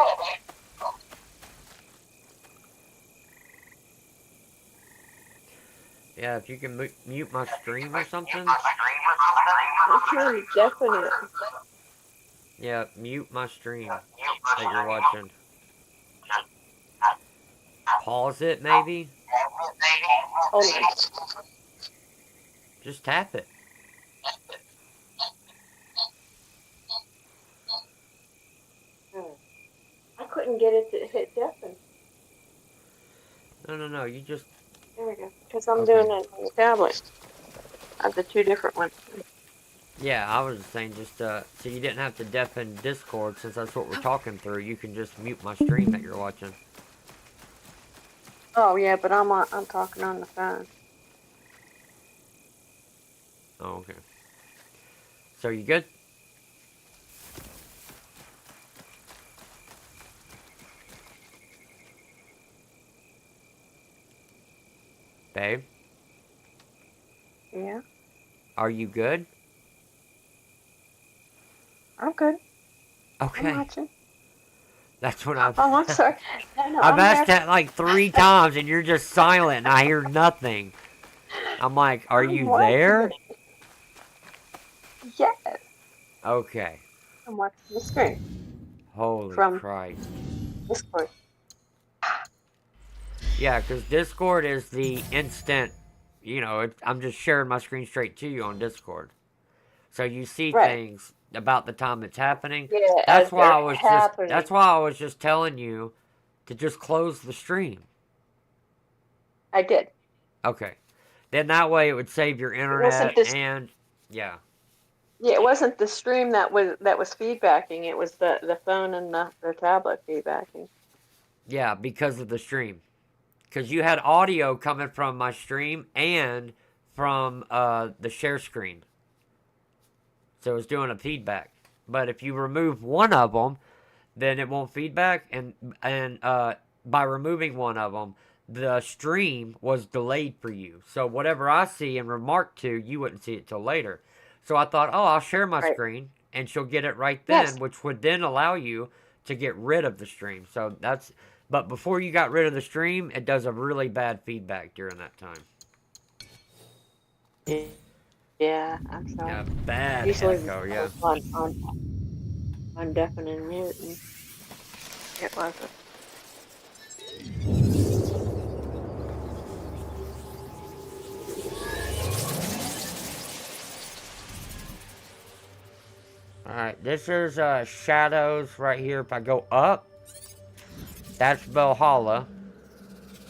Yeah, if you can mute my stream or something. I'm hearing definite. Yeah, mute my stream that you're watching. Pause it, maybe? Hold on. Just tap it. I couldn't get it to hit deafen. No, you just... There we go. Because I'm doing it on the tablet. I have the two different ones. Yeah, I was saying just, so you didn't have to deafen Discord, since that's what we're talking through. You can just mute my stream that you're watching. Oh yeah, but I'm talking on the phone. Oh, okay. So, you good? Babe? Yeah, Are you good? I'm good. Okay. I'm watching. That's what I've... Oh, I'm sorry. No, I've I'm asked there. that like 3 times, and you're just silent, and I hear nothing. I'm like, are you watching there? it. Yes, Okay. I'm watching the screen. Holy From- Christ. Discord. Yeah, because Discord is the instant, you know, I'm just sharing my screen straight to you on Discord. So you see Right. things about the time it's happening. Yeah, That's as why they're I was happening. that's why I was just telling you to just close the stream. I did. Okay. Then that way it would save your internet this- and yeah. Yeah, it wasn't the stream that was feedbacking. It was the phone and the tablet feedbacking. Yeah, because of the stream. Because you had audio coming from my stream and from the share screen. So it was doing a feedback. But if you remove one of them, then it won't feedback. And by removing one of them, the stream was delayed for you. So whatever I see and remark to, you wouldn't see it till later. So I thought, oh, I'll share my Right. screen, and she'll get it right then, Yes. which would then allow you to get rid of the stream. So that's... But before you got rid of the stream, it does a really bad feedback during that time. Yeah, I'm sorry. Yeah, bad Usually echo, yeah. on deafening and mute, and it wasn't. Alright, this is Shadows right here. If I go up, that's Valhalla.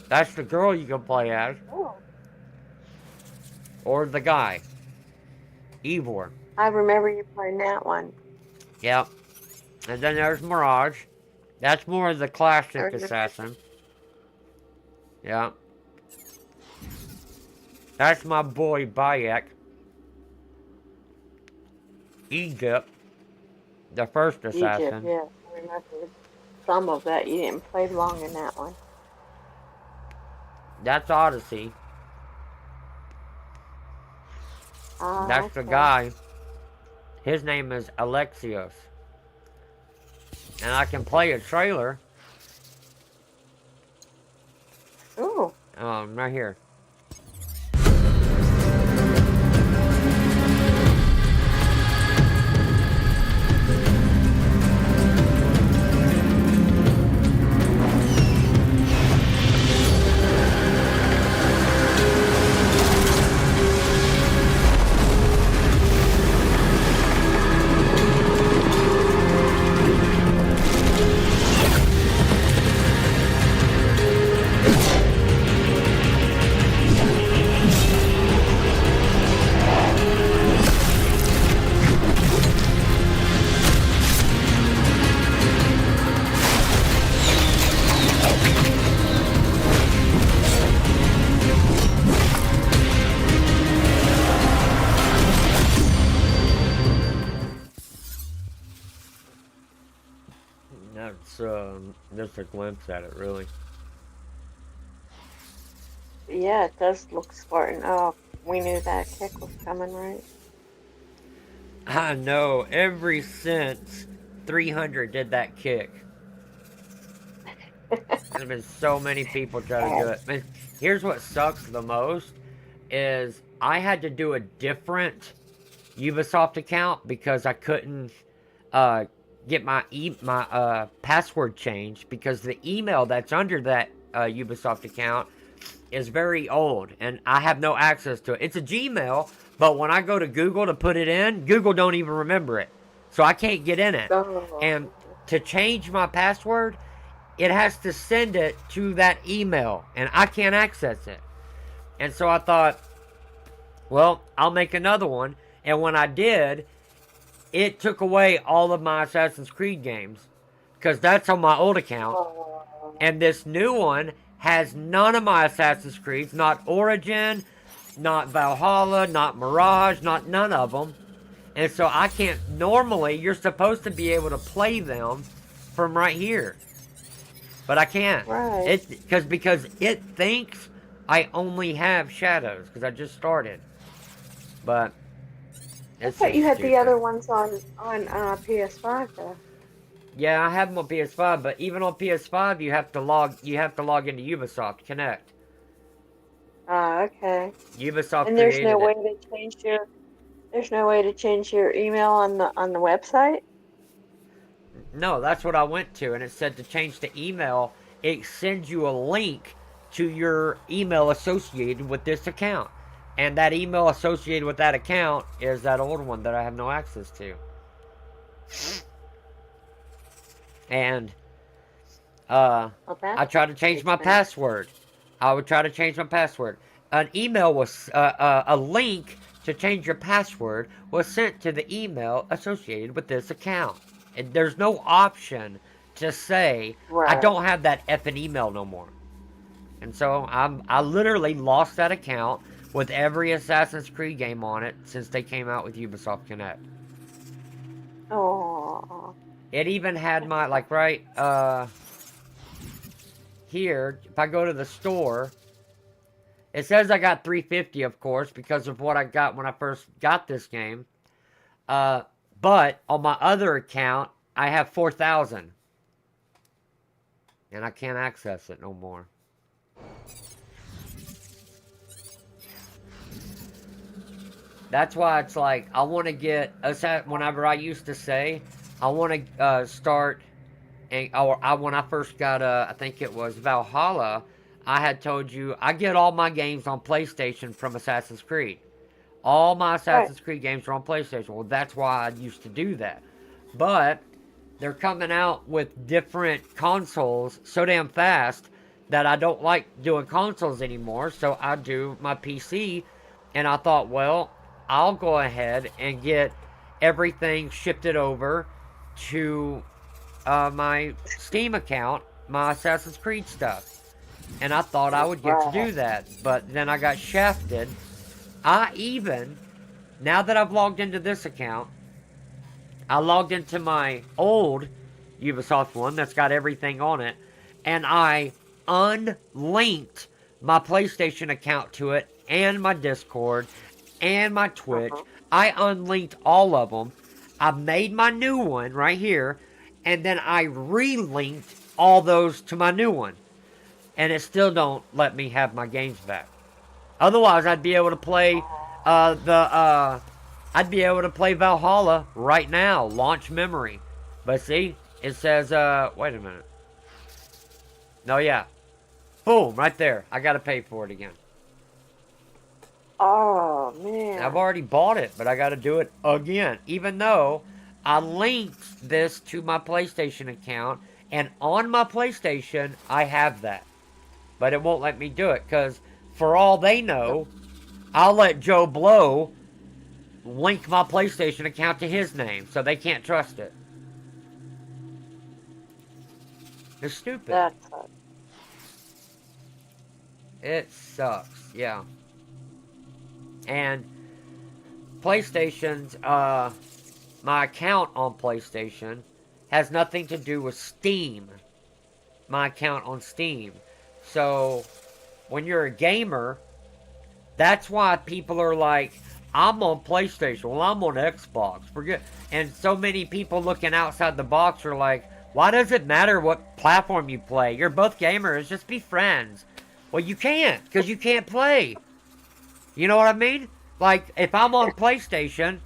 That's the girl you can play as. Oh. Or the guy. Ivor. I remember you playing that one. Yep. And then there's Mirage. That's more of the classic assassin. Yeah. That's my boy Bayek. Egypt. The first assassin. Egypt, yeah. I remember some of that. You didn't play long in that one. That's Odyssey. That's okay. the guy. His name is Alexios. And I can play a trailer. Ooh. Right here. That's just a glimpse at it, really. Yeah, it does look Spartan. Oh, we knew that kick was coming, right? I know. Ever since 300 did that kick. There's been so many people trying to do it. Man, here's what sucks the most is I had to do a different Ubisoft account because I couldn't get my password changed because the email that's under that Ubisoft account is very old and I have no access to it. It's a Gmail, but when I go to Google to put it in, Google don't even remember it. So I can't get in it. Oh. And to change my password, it has to send it to that email and I can't access it. And so I thought, well, I'll make another one. And when I did, it took away all of my Assassin's Creed games because that's on my old account. And this new one has none of my Assassin's Creeds, not Origin, not Valhalla, not Mirage, none of them. And so I can't, normally you're supposed to be able to play them from right here. But I can't. Right. Because it thinks I only have Shadows because I just started. But I thought you had the other ones on PS5 though. Yeah, I have them on PS5, but even on PS5 you have to log into Ubisoft Connect. Okay. Ubisoft and there's created no way it. to change your email on the website? No, that's what I went to, and it said to change the email, it sends you a link to your email associated with this account. And that email associated with that account is that old one that I have no access to. And I tried to change my password. I would try to change my password. An email was a link to change your password was sent to the email associated with this account. And there's no option to say I don't have that effing email no more. And so I literally lost that account with every Assassin's Creed game on it since they came out with Ubisoft Connect. Oh. It even had my, like, right here, if I go to the store, it says I got 350, of course, because of what I got when I first got this game. But on my other account, I have 4,000. And I can't access it no more. That's why it's like, I want to get, whenever I used to say, I want to start, when I first got, I think it was Valhalla, I had told you, I get all my games on PlayStation from Assassin's Creed. All my Assassin's Creed games are on PlayStation. Well, that's why I used to do that. But they're coming out with different consoles so damn fast that I don't like doing consoles anymore. So I do my PC. And I thought, well, I'll go ahead and get everything shifted over to my Steam account, my Assassin's Creed stuff. And I thought I would get to do that. But then I got shafted. Now that I've logged into this account, I logged into my old Ubisoft one that's got everything on it, and I unlinked my PlayStation account to it, and my Discord, and my Twitch. I unlinked all of them. I made my new one right here, and then I relinked all those to my new one. And it still don't let me have my games back. Otherwise, I'd be able to play I'd be able to play Valhalla right now, launch memory. But see, it says, wait a minute. No, yeah. Boom, right there. I gotta pay for it again. Oh, man. I've already bought it, but I gotta do it again. Even though I linked this to my PlayStation account, and on my PlayStation, I have that. But it won't let me do it, because for all they know, I'll let Joe Blow link my PlayStation account to his name, so they can't trust it. It's stupid. That sucks. It sucks, yeah. And PlayStation's, my account on PlayStation has nothing to do with Steam. My account on Steam. So, when you're a gamer, that's why people are like, I'm on PlayStation, well, I'm on Xbox. Forget. And so many people looking outside the box are like, why does it matter what platform you play? You're both gamers, just be friends. Well, you can't, because you can't play. You know what I mean? Like, if I'm on PlayStation,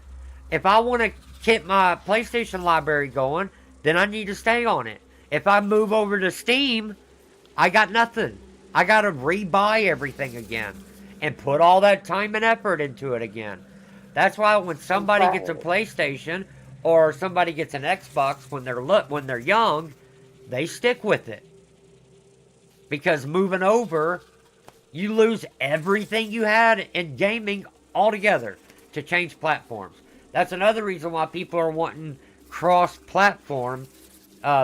if I want to keep my PlayStation library going, then I need to stay on it. If I move over to Steam, I got nothing. I got to rebuy everything again and put all that time and effort into it again. That's why when somebody gets a PlayStation or somebody gets an Xbox when they're young, they stick with it. Because moving over, you lose everything you had in gaming altogether to change platforms. That's another reason why people are wanting cross-platform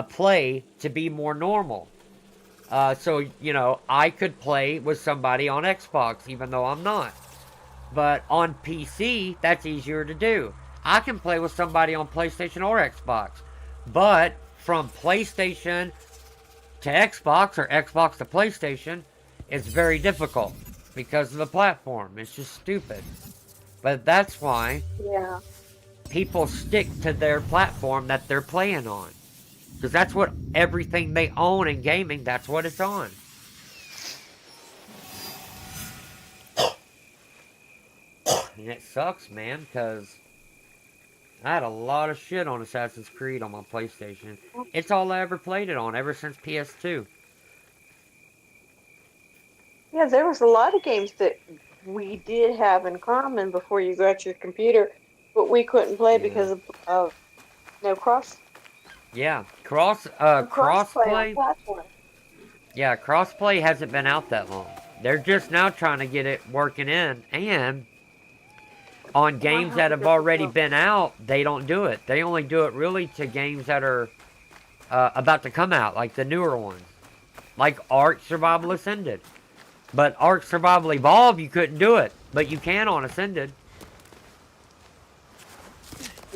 play to be more normal. So, you know, I could play with somebody on Xbox, even though I'm not. But on PC, that's easier to do. I can play with somebody on PlayStation or Xbox. But from PlayStation to Xbox, or Xbox to PlayStation, it's very difficult. Because of the platform. It's just stupid. But that's why people stick to their platform that they're playing on. Because that's what everything they own in gaming, that's what it's on. And it sucks, man, because I had a lot of shit on Assassin's Creed on my PlayStation. It's all I ever played it on, ever since PS2. Yeah, there was a lot of games that we did have in common before you got your computer, but we couldn't play because of no cross. Yeah, crossplay. Yeah, crossplay hasn't been out that long. They're just now trying to get it working in, and on games that have already been out, they don't do it. They only do it really to games that are about to come out, like the newer ones, like Ark Survival Ascended. But Ark Survival Evolved, you couldn't do it, but you can on Ascended.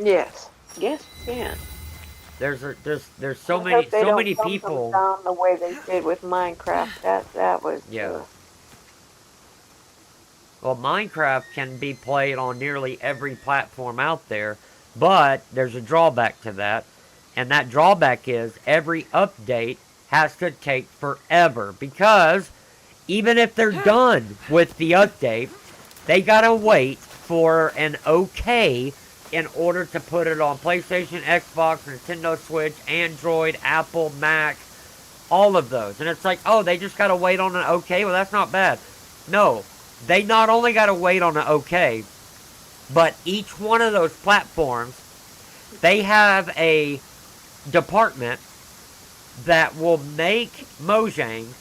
Yes, you can. There's so many people down the way they did with Minecraft. That was Well, Minecraft can be played on nearly every platform out there, but there's a drawback to that, and that drawback is every update has to take forever because even if they're done with the update, they gotta wait for an okay in order to put it on PlayStation, Xbox, Nintendo Switch, Android, Apple, Mac, all of those. And it's like, oh, they just gotta wait on an okay? Well, that's not bad. No, they not only gotta wait on an okay, but each one of those platforms, they have a department that will make Mojang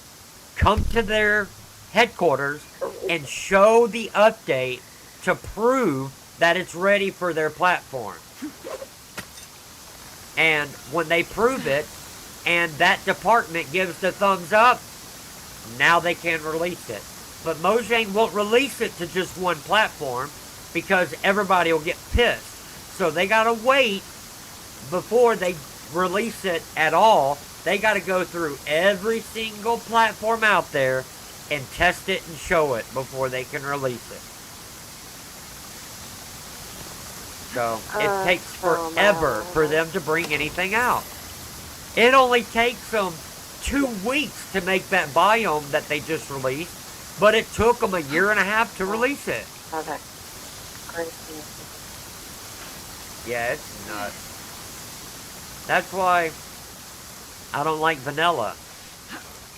come to their headquarters and show the update to prove that it's ready for their platform. And when they prove it, and that department gives the thumbs up, now they can release it. But Mojang won't release it to just one platform because everybody will get pissed. So they gotta wait before they release it at all. They gotta go through every single platform out there and test it and show it before they can release it. So it takes forever for them to bring anything out. It only takes them 2 weeks to make that biome that they just released, but it took them a year and a half to release it. Okay. Crazy. Yeah, it's nuts. That's why I don't like vanilla.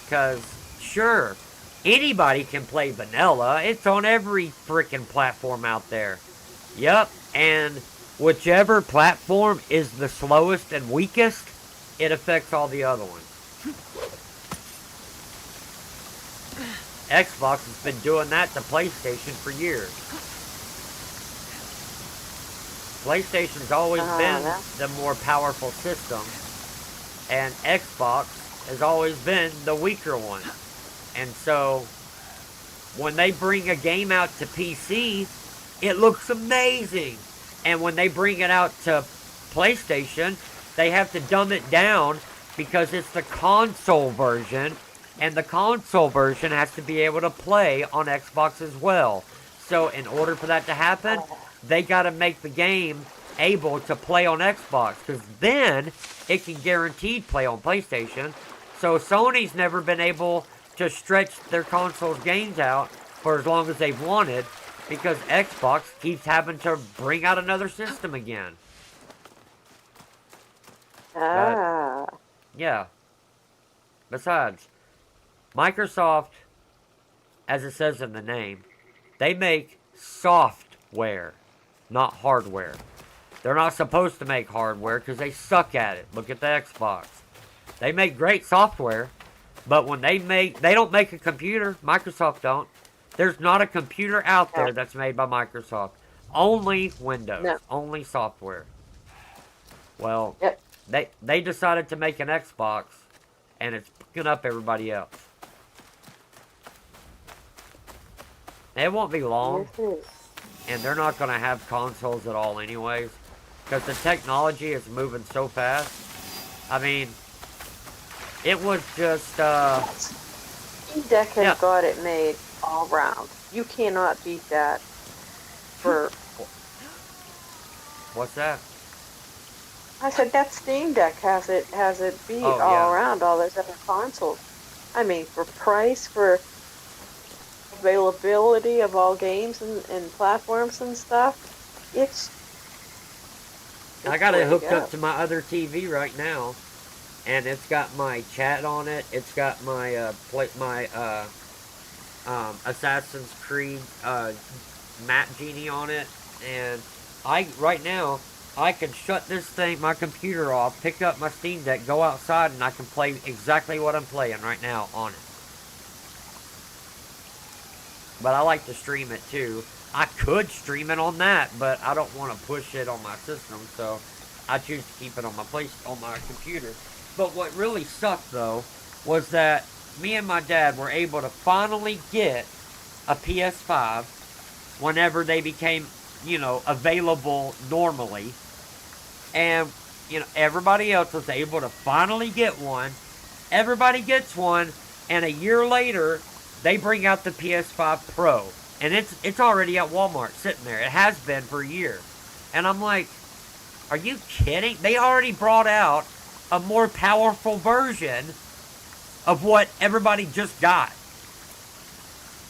Because, sure, anybody can play vanilla. It's on every freaking platform out there. Yep, and whichever platform is the slowest and weakest, it affects all the other ones. Xbox has been doing that to PlayStation for years. PlayStation's always been the more powerful system, and Xbox has always been the weaker one. And so, when they bring a game out to PC, it looks amazing. And when they bring it out to PlayStation, they have to dumb it down because it's the console version, and the console version has to be able to play on Xbox as well. So in order for that to happen, they got to make the game able to play on Xbox, because then it can guaranteed play on PlayStation. So Sony's never been able to stretch their console's games out for as long as they've wanted, because Xbox keeps having to bring out another system again. Yeah. Besides, Microsoft, as it says in the name, they make software, not hardware. They're not supposed to make hardware because they suck at it. Look at the Xbox. They make great software, but when they don't make a computer. Microsoft don't. There's not a computer out there that's made by Microsoft. Only Windows. No. Only software. Well, they decided to make an Xbox, and it's picking up everybody else. It won't be long, and they're not going to have consoles at all anyways, because the technology is moving so fast. I mean, it was just, Steam Deck has got it made all round. You cannot beat that for... What's that? I said that Steam Deck has it beat all around all those other consoles. I mean, for price, for availability of all games and platforms and stuff, it's I got it hooked up to my other TV right now, and it's got my chat on it. It's got my Assassin's Creed map genie on it, and right now I can shut this thing, my computer off, pick up my Steam Deck, go outside, and I can play exactly what I'm playing right now on it. But I like to stream it too. I could stream it on that, but I don't want to push it on my system, so I choose to keep it on my computer. But what really sucked though was that me and my dad were able to finally get a PS5 whenever they became, available normally. And, everybody else was able to finally get one. Everybody gets one, and a year later, they bring out the PS5 Pro. And it's already at Walmart sitting there. It has been for a year. And I'm like, are you kidding? They already brought out a more powerful version of what everybody just got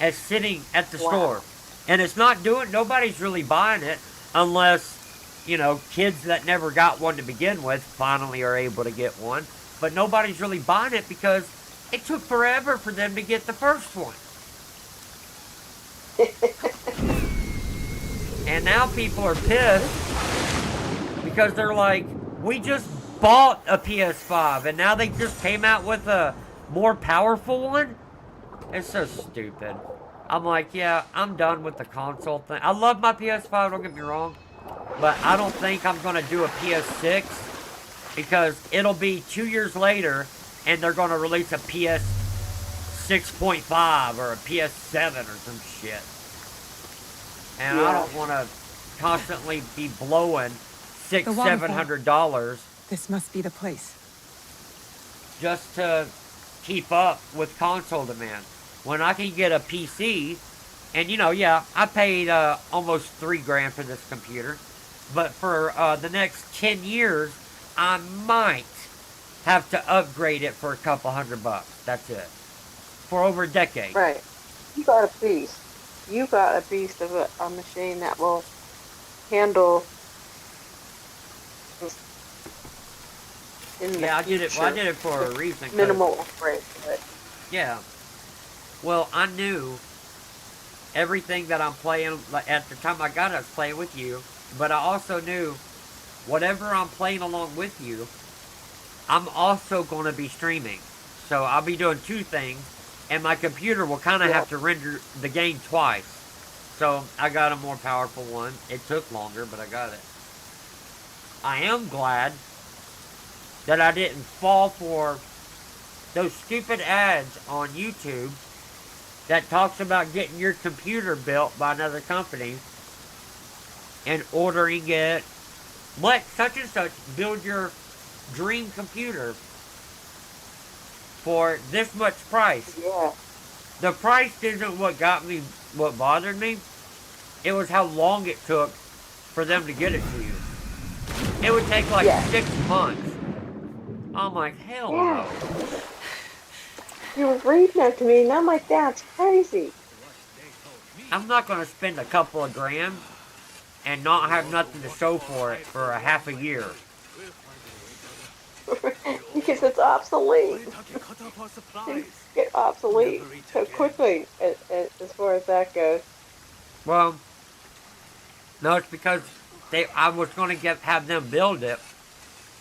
as sitting at the store. And it's not doing, nobody's really buying it unless, you know, kids that never got one to begin with finally are able to get one. But nobody's really buying it because it took forever for them to get the first one. And now people are pissed because they're like, we just bought a PS5 and now they just came out with a more powerful one? It's so stupid. I'm like, yeah, I'm done with the console thing. I love my PS5, don't get me wrong. But I don't think I'm going to do a PS6 because it'll be 2 years later and they're going to release a PS 6.5 or a PS7 or some shit. And I don't want to constantly be blowing $700. This must be the place. Just to keep up with console demand. When I can get a PC, and you know, yeah, I paid almost $3,000 for this computer, but for the next 10 years, I might have to upgrade it for a couple $100. That's it. For over a decade. Right. You got a beast. You got a beast of a machine that will handle. Yeah, I did it. Well, I did it for a reason. Minimal upgrade. Yeah. Well, I knew everything that I'm playing. At the time I got it, I was playing with you. But I also knew whatever I'm playing along with you, I'm also going to be streaming. So I'll be doing two things. And my computer will kind of have to render the game twice. So I got a more powerful one. It took longer, but I got it. I am glad that I didn't fall for those stupid ads on YouTube that talks about getting your computer built by another company and ordering it. Let such and such build your dream computer for this much price. Yeah. The price isn't what got me, what bothered me. It was how long it took for them to get it to you. It would take like 6 months. I'm like, hell no. You were reading that to me, and I'm like, that's crazy. I'm not going to spend a couple of grand and not have nothing to show for it for a half a year. Because it's obsolete. Things get obsolete so quickly as far as that goes. Well, no, it's because I was going to have them build it,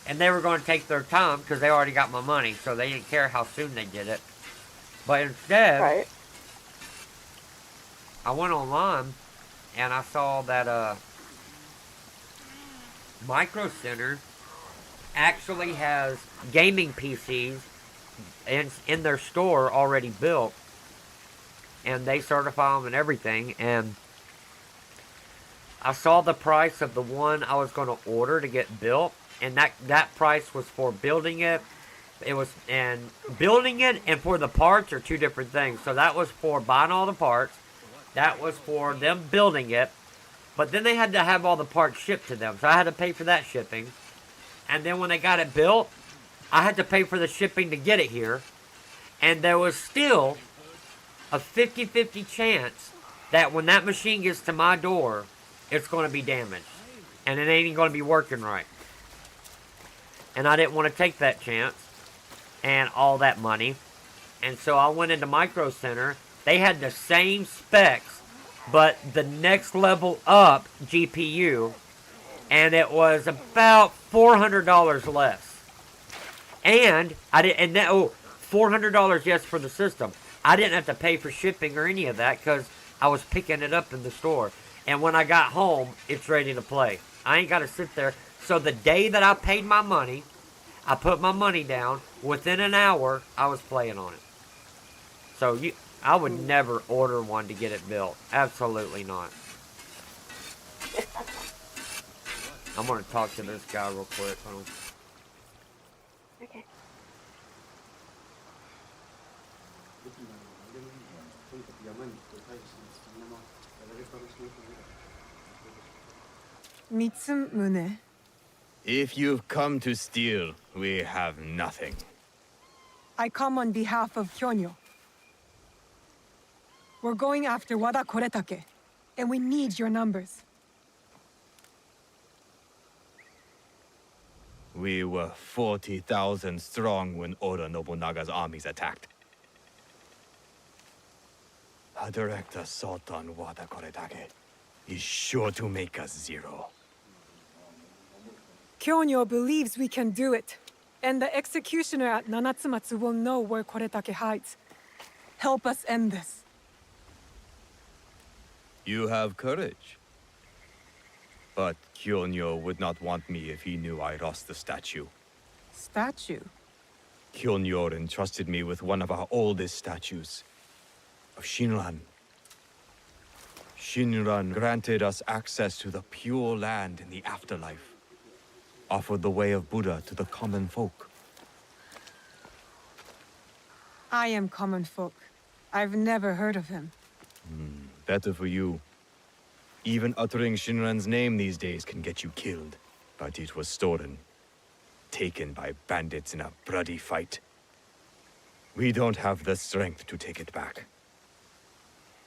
and they were going to take their time because they already got my money, so they didn't care how soon they did it. But instead, I went online and I saw that Micro Center actually has gaming PCs in their store already built, and they certify them and everything. And I saw the price of the one I was going to order to get built, and that price was for building it. It was, and building it and for the parts are two different things. So that was for buying all the parts. That was for them building it. But then they had to have all the parts shipped to them. So I had to pay for that shipping. And then when they got it built, I had to pay for the shipping to get it here. And there was still a 50-50 chance that when that machine gets to my door, it's going to be damaged. And it ain't going to be working right. And I didn't want to take that chance and all that money. And so I went into Micro Center. They had the same specs, but the next level up GPU. And it was about $400 less. And I didn't, and $400, yes, for the system. I didn't have to pay for shipping or any of that because I was picking it up in the store. And when I got home, it's ready to play. I ain't got to sit there. So the day that I paid my money, I put my money down. Within an hour, I was playing on it. So I would never order one to get it built. Absolutely not. I'm going to talk to this guy real quick. Hold on. Okay. Mitsumune. If you've come to steal, we have nothing. I come on behalf of Kyonyo. We're going after Wada Koretake, and we need your numbers. We were 40,000 strong when Oda Nobunaga's armies attacked. A direct assault on Wada Koretake is sure to make us zero. Kyonyo believes we can do it, and the executioner at Nanatsumatsu will know where Koretake hides. Help us end this. You have courage. But Kyonyo would not want me if he knew I lost the statue. Statue? Kyonyo entrusted me with one of our oldest statues, of Shinran. Shinran granted us access to the pure land in the afterlife, offered the way of Buddha to the common folk. I am common folk. I've never heard of him. Better for you. Even uttering Shinran's name these days can get you killed. But it was stolen. Taken by bandits in a bloody fight. We don't have the strength to take it back.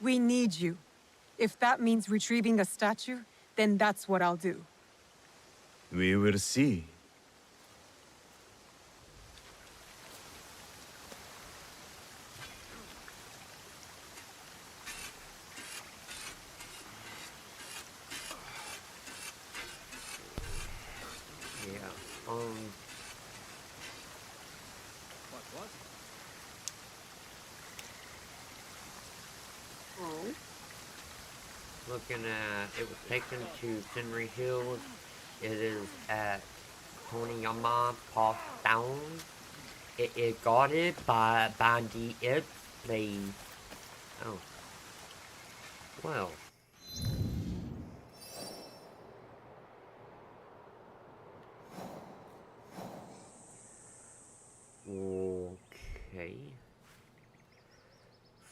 We need you. If that means retrieving a statue, then that's what I'll do. We will see. Looking at, it was taken to Senri Hills. It is at Koniyama Pass Down. It is guarded by bandits. Please. Oh. Well. Okay.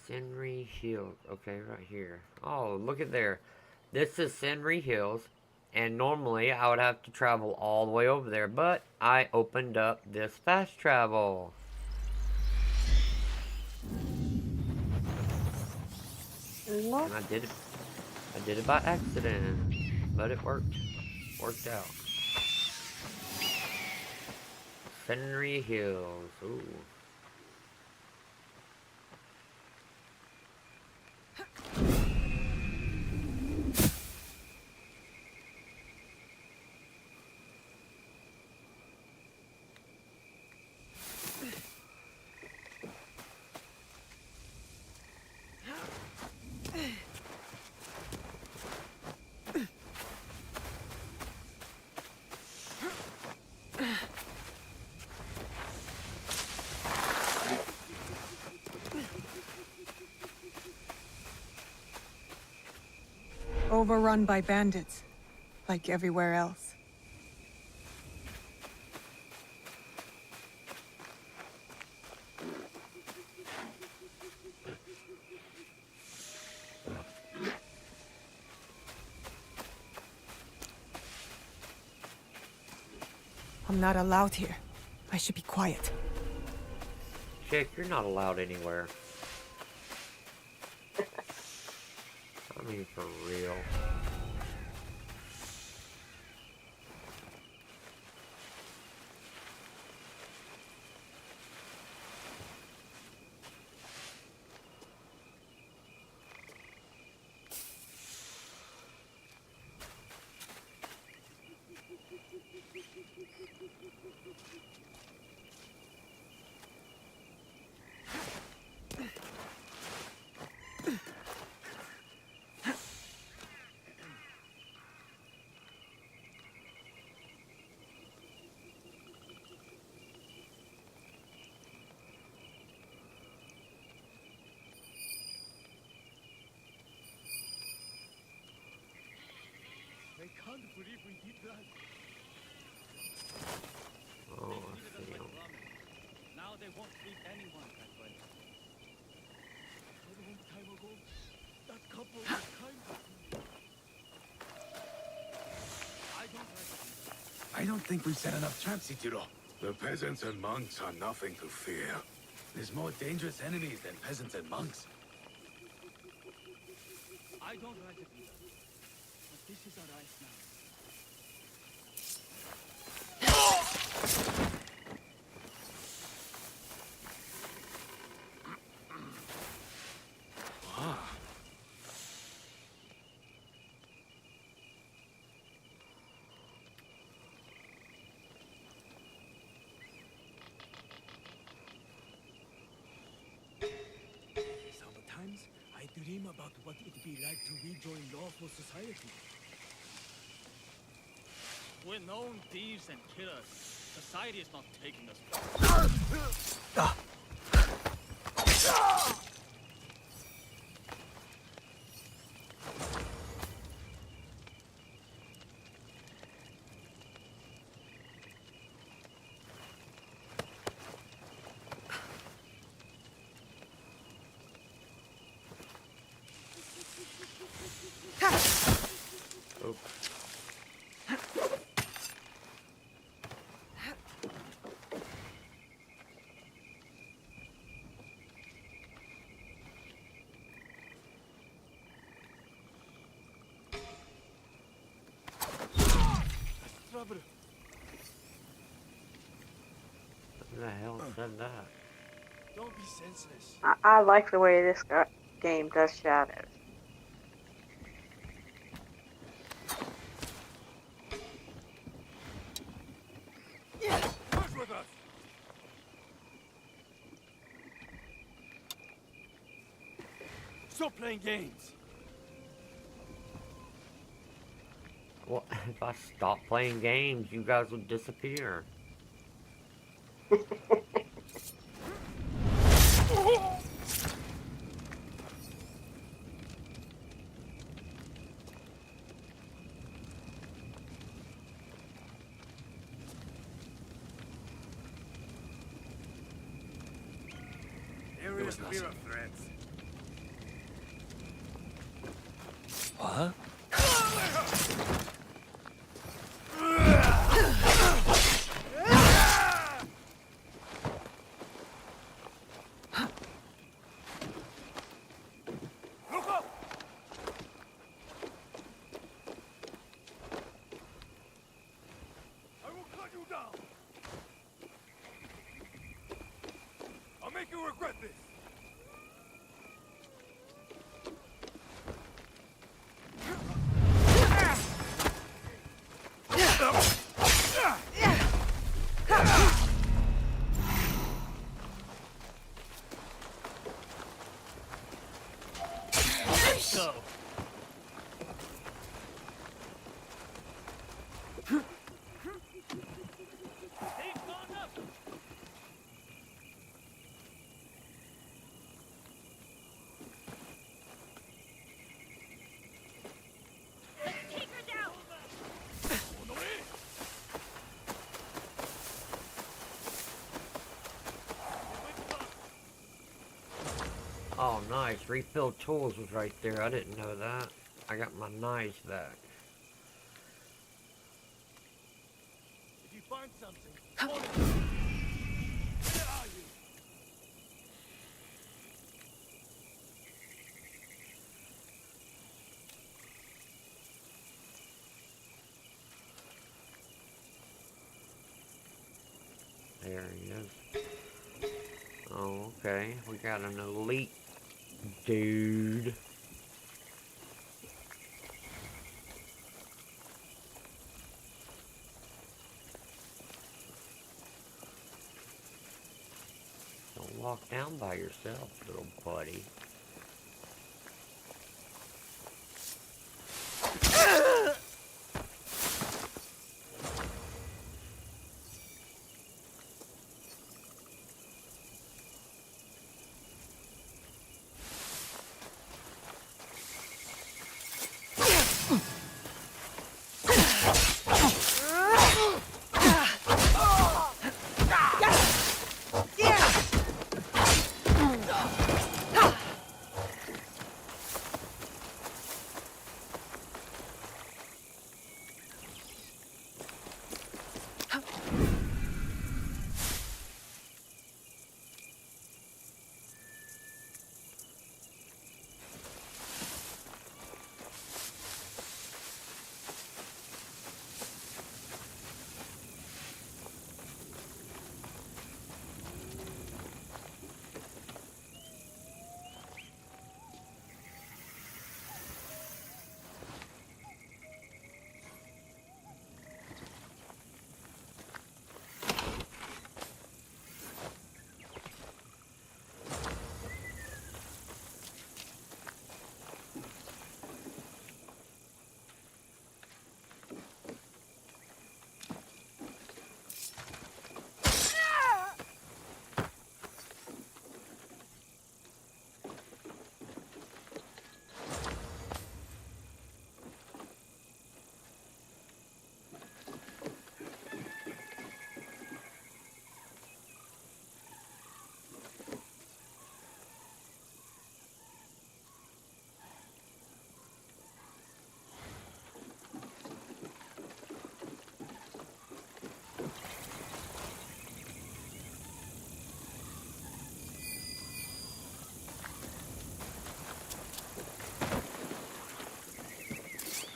Senri Hills. Okay, right here. Oh, look at there. This is Senri Hills. And normally I would have to travel all the way over there. But I opened up this fast travel. And I did it by accident. But it worked. Worked out. Senri Hills. Ooh. Overrun by bandits, like everywhere else. I'm not allowed here. I should be quiet. Chick, you're not allowed anywhere. I mean, for real. They can't believe we did that. Oh, I see. Now they won't treat anyone that way. A long time ago, that couple was kind to me. I don't think we've set enough traps, Ichiro. The peasants and monks are nothing to fear. There's more dangerous enemies than peasants and monks. I don't like it either. But this is our ice now. Sometimes I dream about what it'd be like to rejoin lawful society. We're known thieves and killers. Society is not taking us back. Trouble. Who the hell said that? Don't be senseless. I like the way this game does shadows. Push with us. Stop playing games. Well, if I stopped playing games, you guys would disappear. There was fear of threats. What? Look up! I will cut you down. I'll make you regret this. Go. Oh, nice. Refill tools was right there. I didn't know that. I got my knives back. If you find something, follow me. Where are you? There he is. Oh, okay. We got an elite dude. Don't walk down by yourself, little buddy.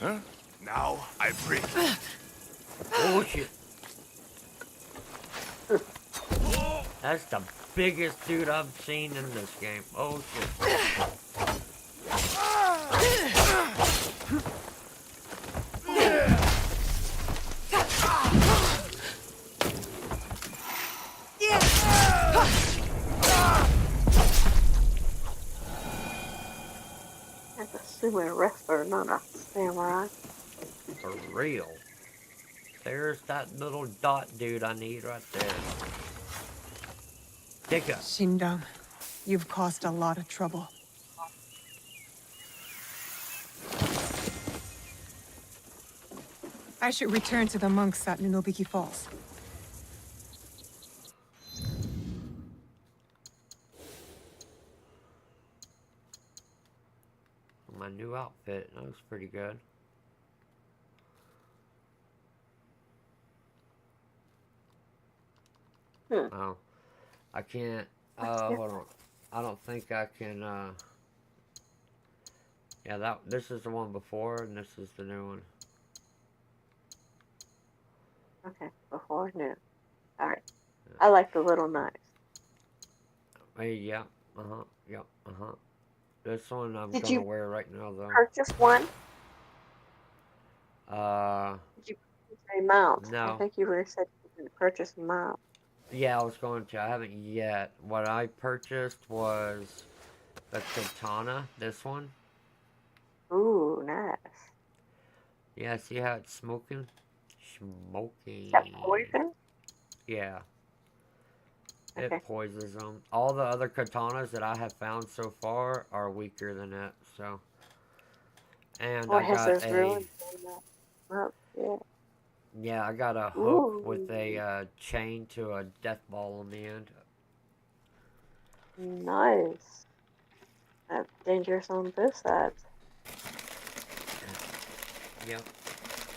Huh? Now I break. Oh shit. That's the biggest dude I've seen in this game. Oh shit. That's assuming a wrestler, not a samurai. For real. There's that little dot dude I need right there. Take up. Shindam, you've caused a lot of trouble. I should return to the monks at Nunobiki Falls. My new outfit, that was pretty good. Oh, I can't, hold on. I don't think I can, yeah, this is the one before, and this is the new one. Okay, before, new. Alright. I like the little knives. Hey, yeah, yep, This one I'm Did gonna you wear right now, though. purchase one? Did you purchase a mount? I No. think you already said you were going to purchase a mount. Yeah, I was going to. I haven't yet. What I purchased was the katana, this one. Ooh, nice. Yeah, see how it's smoking? Smoking. Is that poison? Yeah. Okay. It poisons them. All the other katanas that I have found so far are weaker than it, so. And Oh, I it has got those a... ruins on that. Oh, yeah. Yeah, I got a hook Ooh. with a chain to a death ball on the end. Nice. That's dangerous on both sides. Yep.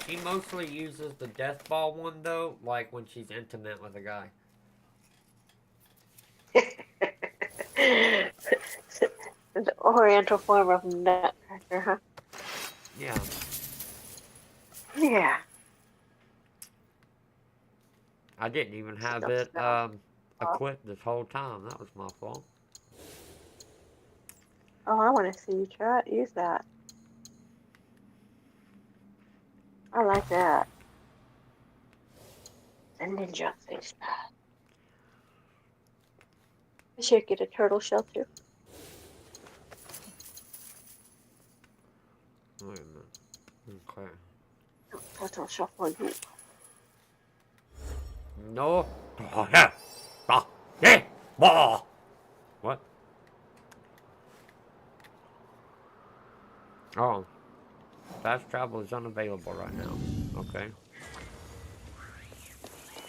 She mostly uses the death ball one, though, like when she's intimate with a guy. The oriental form of nutcracker, huh? Yeah. Yeah. I didn't even have Don't it smell. equipped this whole time. That was my fault. Oh, I want to see you try it. Use that. I like that. A ninja face pad. I should get a turtle shell too. Wait a minute. Okay. Turtle shell for you. No. Oh, yeah. Ah, yeah. Ah. What? Oh. Fast travel is unavailable right now. Okay.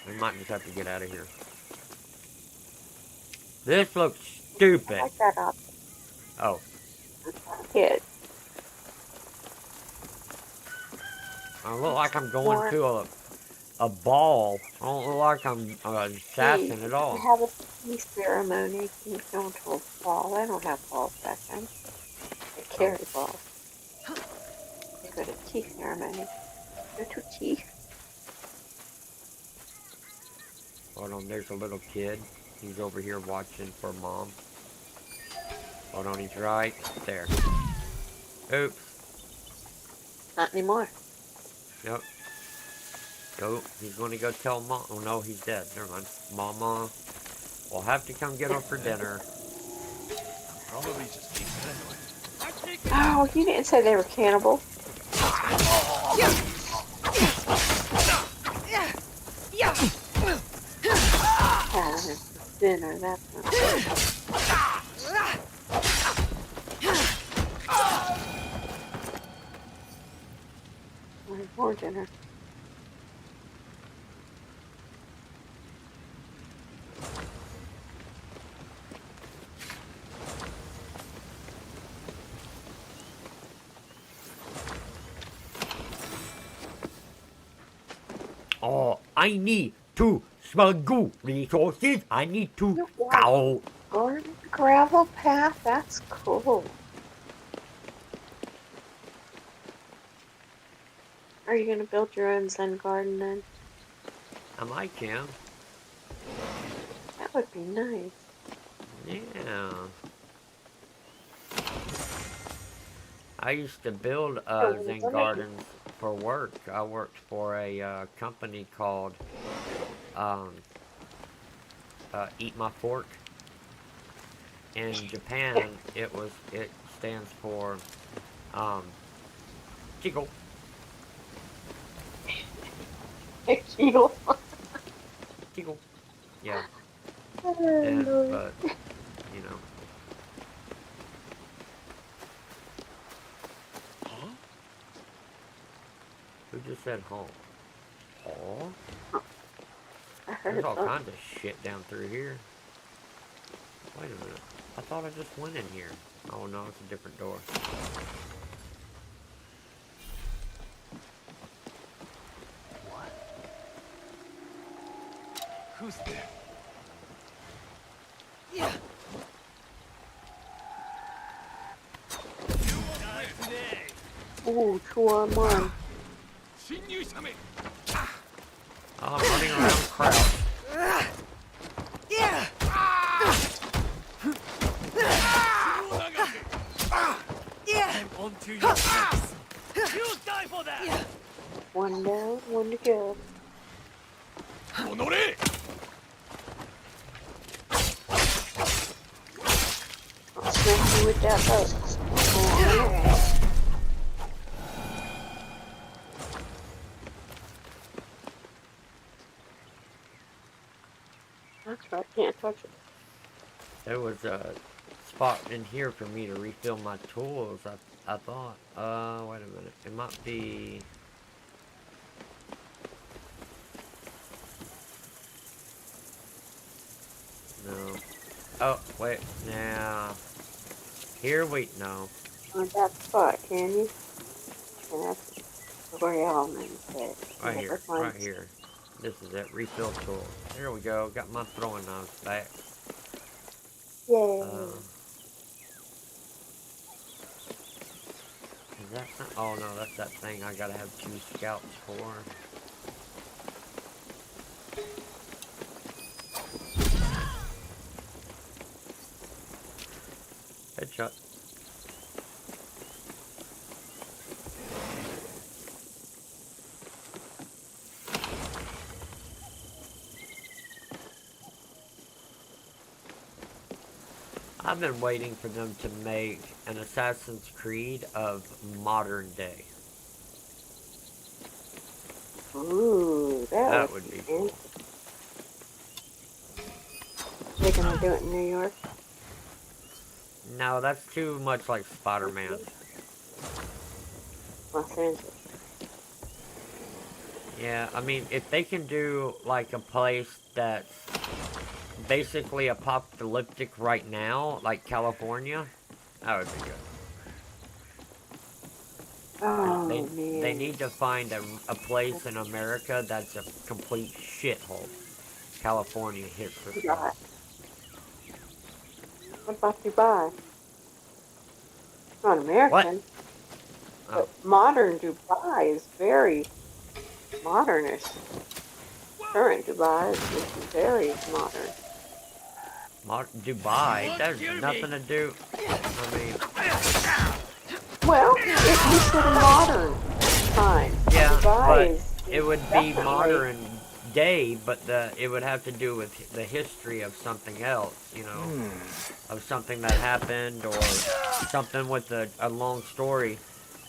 We might just have to get out of here. This looks I stupid. like that option. Oh. Kid. I look like I'm going to a ball. I don't look like I'm an assassin at all. You have a tea ceremony. You go into a ball. I don't have balls back then. They carry balls. They go to tea ceremony. Go to tea. Hold on, there's a little kid. He's over here watching for mom. Hold on, he's right there. Oops. Not anymore. Yep. Go. He's going to go tell mom. Oh no, he's dead. Never mind. Mama will have to come get him for dinner. Probably just keep it anyway. Oh, you didn't say they were cannibal. Dinner, that's not more dinner. Oh, I need to smuggle resources. I need to go. Going on the gravel path, that's cool. Are you gonna build your own Zen garden then? I might can. That would be nice. Yeah. I used to build Zen gardens for work. I worked for a company called Eat My Fork. In Japan, it stands for Jiggle. Kegel. Jiggle. Yeah. Oh, And Lord. but you know. Huh? Who just said home? Oh, I heard there's all something. kinds of shit down through here. Wait a minute. I thought I just went in here. Oh no, it's a different door. What? Who's there? Yeah. Ooh, 2-on-1. Oh, I'm running around crouch. Yeah. Yeah. I'm onto your face. You die for that! One down, one to go. I'll smack you with that boat. Oh, that's right, can't touch it. There was a spot in here for me to refill my tools. I thought. Wait a minute. It might be. No. Oh, wait. Now. Here we. No. On that spot, can you? And that's where y'all men said. Right here. Right here. This is it. Refill tools. Here we go. Got my throwing knives back. Yay. Is that some, oh no, that's that thing I gotta have 2 scouts for. Headshot. I've been waiting for them to make an Assassin's Creed of modern day. Ooh, That would be cool. They're gonna do it in New York? No, that's too much like Spider-Man. Los Angeles. Yeah, I mean, if they can do like a place that's basically apocalyptic right now, like California, that would be good. Oh, They man. need to find a place in America that's a complete shithole. California hits the spot. What about Dubai? It's not American. What? But modern Dubai is very modernish. Current Dubai is very modern. Dubai? There's nothing to do. I mean, well, you said a modern time. yeah, Dubai but is it would be definitely modern day, but it would have to do with the history of something else, you know, of something that happened or something with a long story.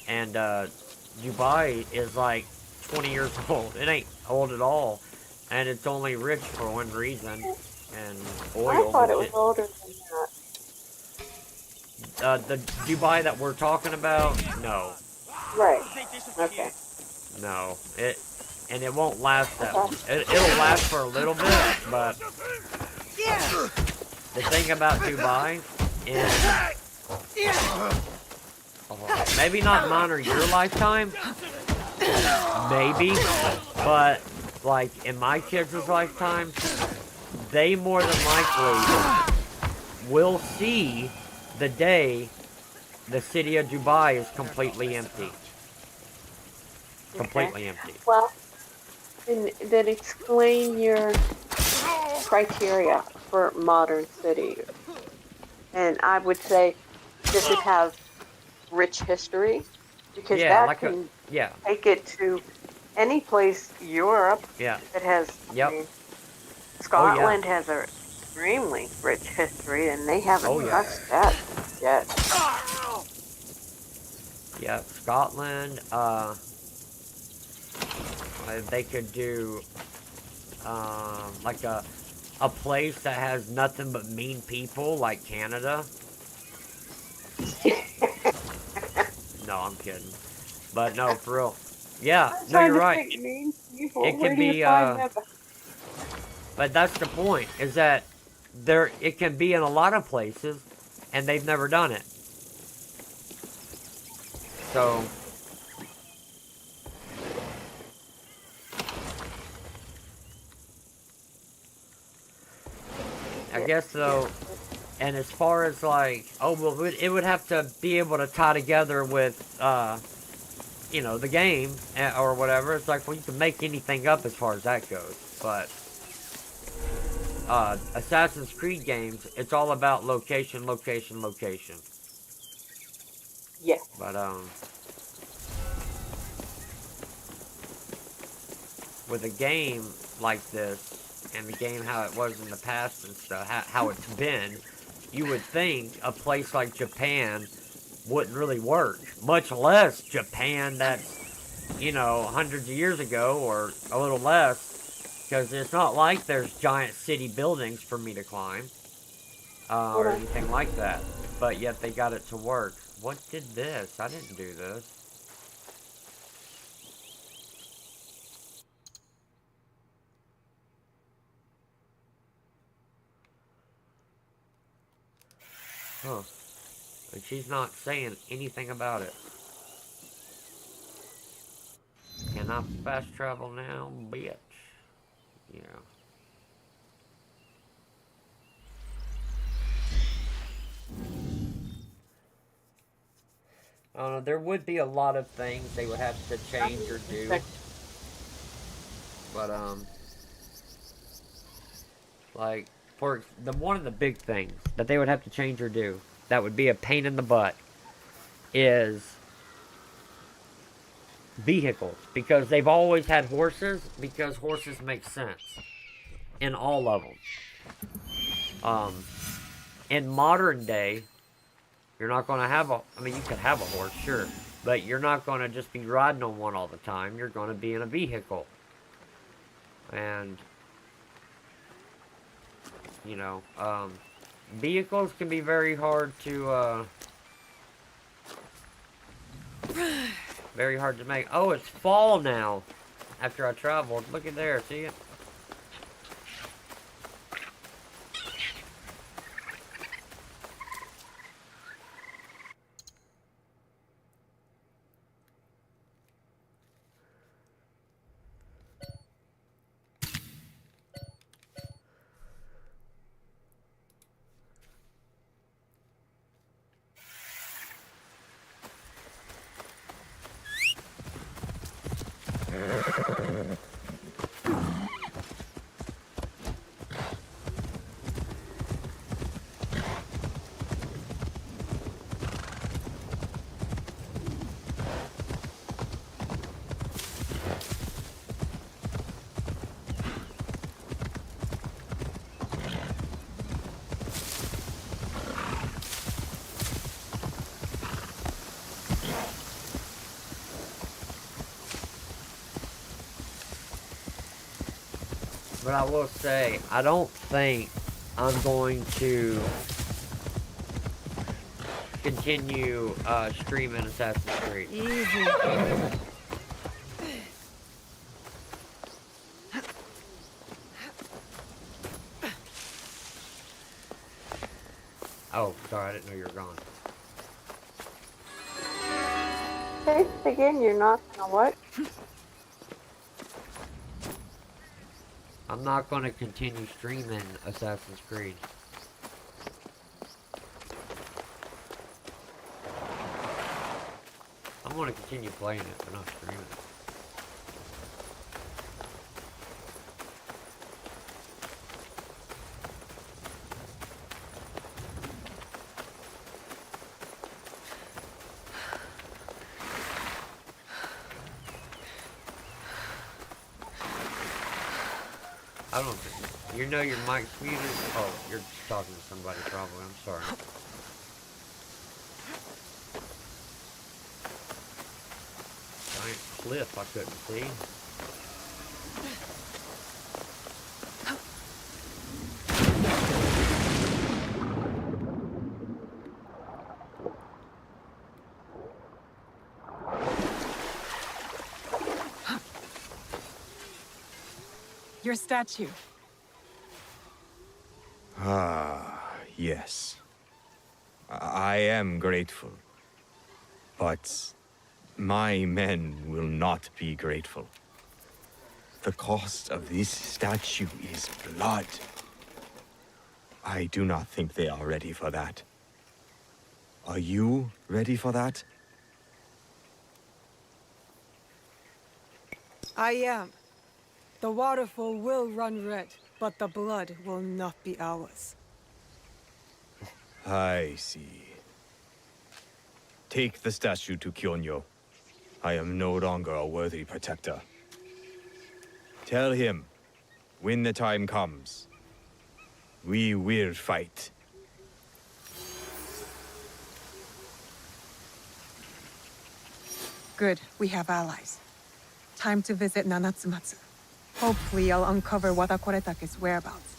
And Dubai is like 20 years old. It ain't old at all, and it's only rich for one reason, and oil. I thought it was older than that. The Dubai that we're talking about, no. Right. Okay. No, it won't last that long. It'll last for a little bit, but the thing about Dubai is maybe not mine or your lifetime, maybe, but like in my kids' lifetime, they more than likely will see the day the city of Dubai is completely empty. Okay. Completely empty. Well, then explain your criteria for modern city. And I would say, does it have rich history? Because Yeah, that like a, can yeah, take it to any place Europe yeah, that has, I yep, mean, oh yeah, Scotland has a extremely rich history, and they haven't oh yeah, touched that yet. yeah. Scotland, they could do, like a place that has nothing but mean people, like Canada. No, I'm kidding. But no, for real. Yeah, I'm no, trying you're to right. think mean people. It Where can do you be, find them? but that's the point, is that it can be in a lot of places, and they've never done it. So, I Yeah, guess yeah. though, and as far as like, oh, well, it would have to be able to tie together with, the game, or whatever. It's like, well, you can make anything up as far as that goes. But, Assassin's Creed games, it's all about location, location, location. Yes. But, with a game like this, and the game how it was in the past and stuff, how it's been, you would think a place like Japan wouldn't really work. Much less Japan that's, hundreds of years ago or a little less, because it's not like there's giant city buildings for me to climb, Hold or on. anything like that. But yet they got it to work. What did this? I didn't do this. Huh. And she's not saying anything about it. Can I fast travel now, bitch? Yeah. I don't know, there would be a lot of things they would have to change or do. But, like, for one of the big things that they would have to change or do, that would be a pain in the butt, is vehicles. Because they've always had horses, because horses make sense in all of them. In modern day, you're not going to have I mean, you could have a horse, sure, but you're not going to just be riding on one all the time. You're going to be in a vehicle. And, vehicles can be very hard to, very hard to make. Oh, it's fall now. After I traveled. Look at there, see it? But I will say, I don't think I'm going to continue streaming Assassin's Creed. Easy. Oh, sorry, I didn't know you were gone. Say it again, you're not gonna what? I'm not going to continue streaming Assassin's Creed. I'm going to continue playing it, but not streaming it. I don't think you know your mic's muted. Oh, you're talking to somebody probably. I'm sorry. Giant cliff I couldn't see. Your statue. Ah, yes. I am grateful. But my men will not be grateful. The cost of this statue is blood. I do not think they are ready for that. Are you ready for that? I am. The waterfall will run red, but the blood will not be ours. I see. Take the statue to Kyonyo. I am no longer a worthy protector. Tell him, when the time comes, we will fight. Good, we have allies. Time to visit Nanatsumatsu. Hopefully I'll uncover Wada Koretake's whereabouts.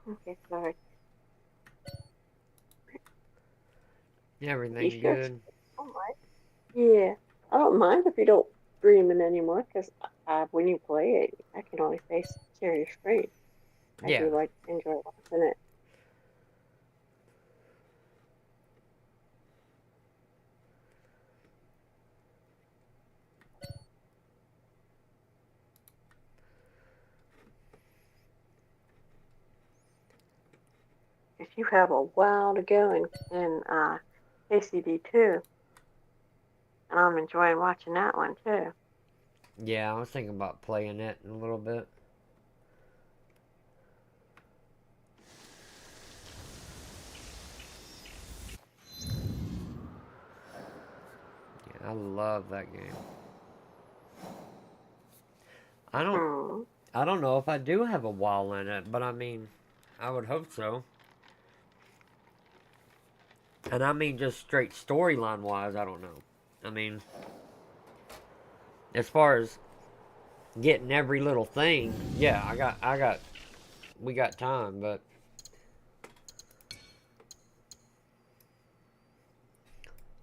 Okay, sorry. Everything Sure. good? All right. Yeah, I don't mind if you don't stream it anymore, because when you play it, I can only share your screen. I Yeah. do like enjoy watching it. If you have a while to go in KCD 2, and I'm enjoying watching that one too. Yeah, I was thinking about playing it in a little bit. Yeah, I love that game. I don't Hmm. I don't know if I do have a wall in it, but I mean, I would hope so. And I mean just straight storyline wise, I don't know. I mean, as far as getting every little thing, yeah, we got time, but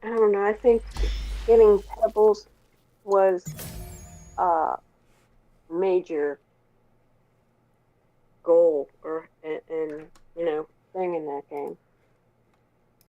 I don't know. I think getting pebbles was a major goal or and thing in that game.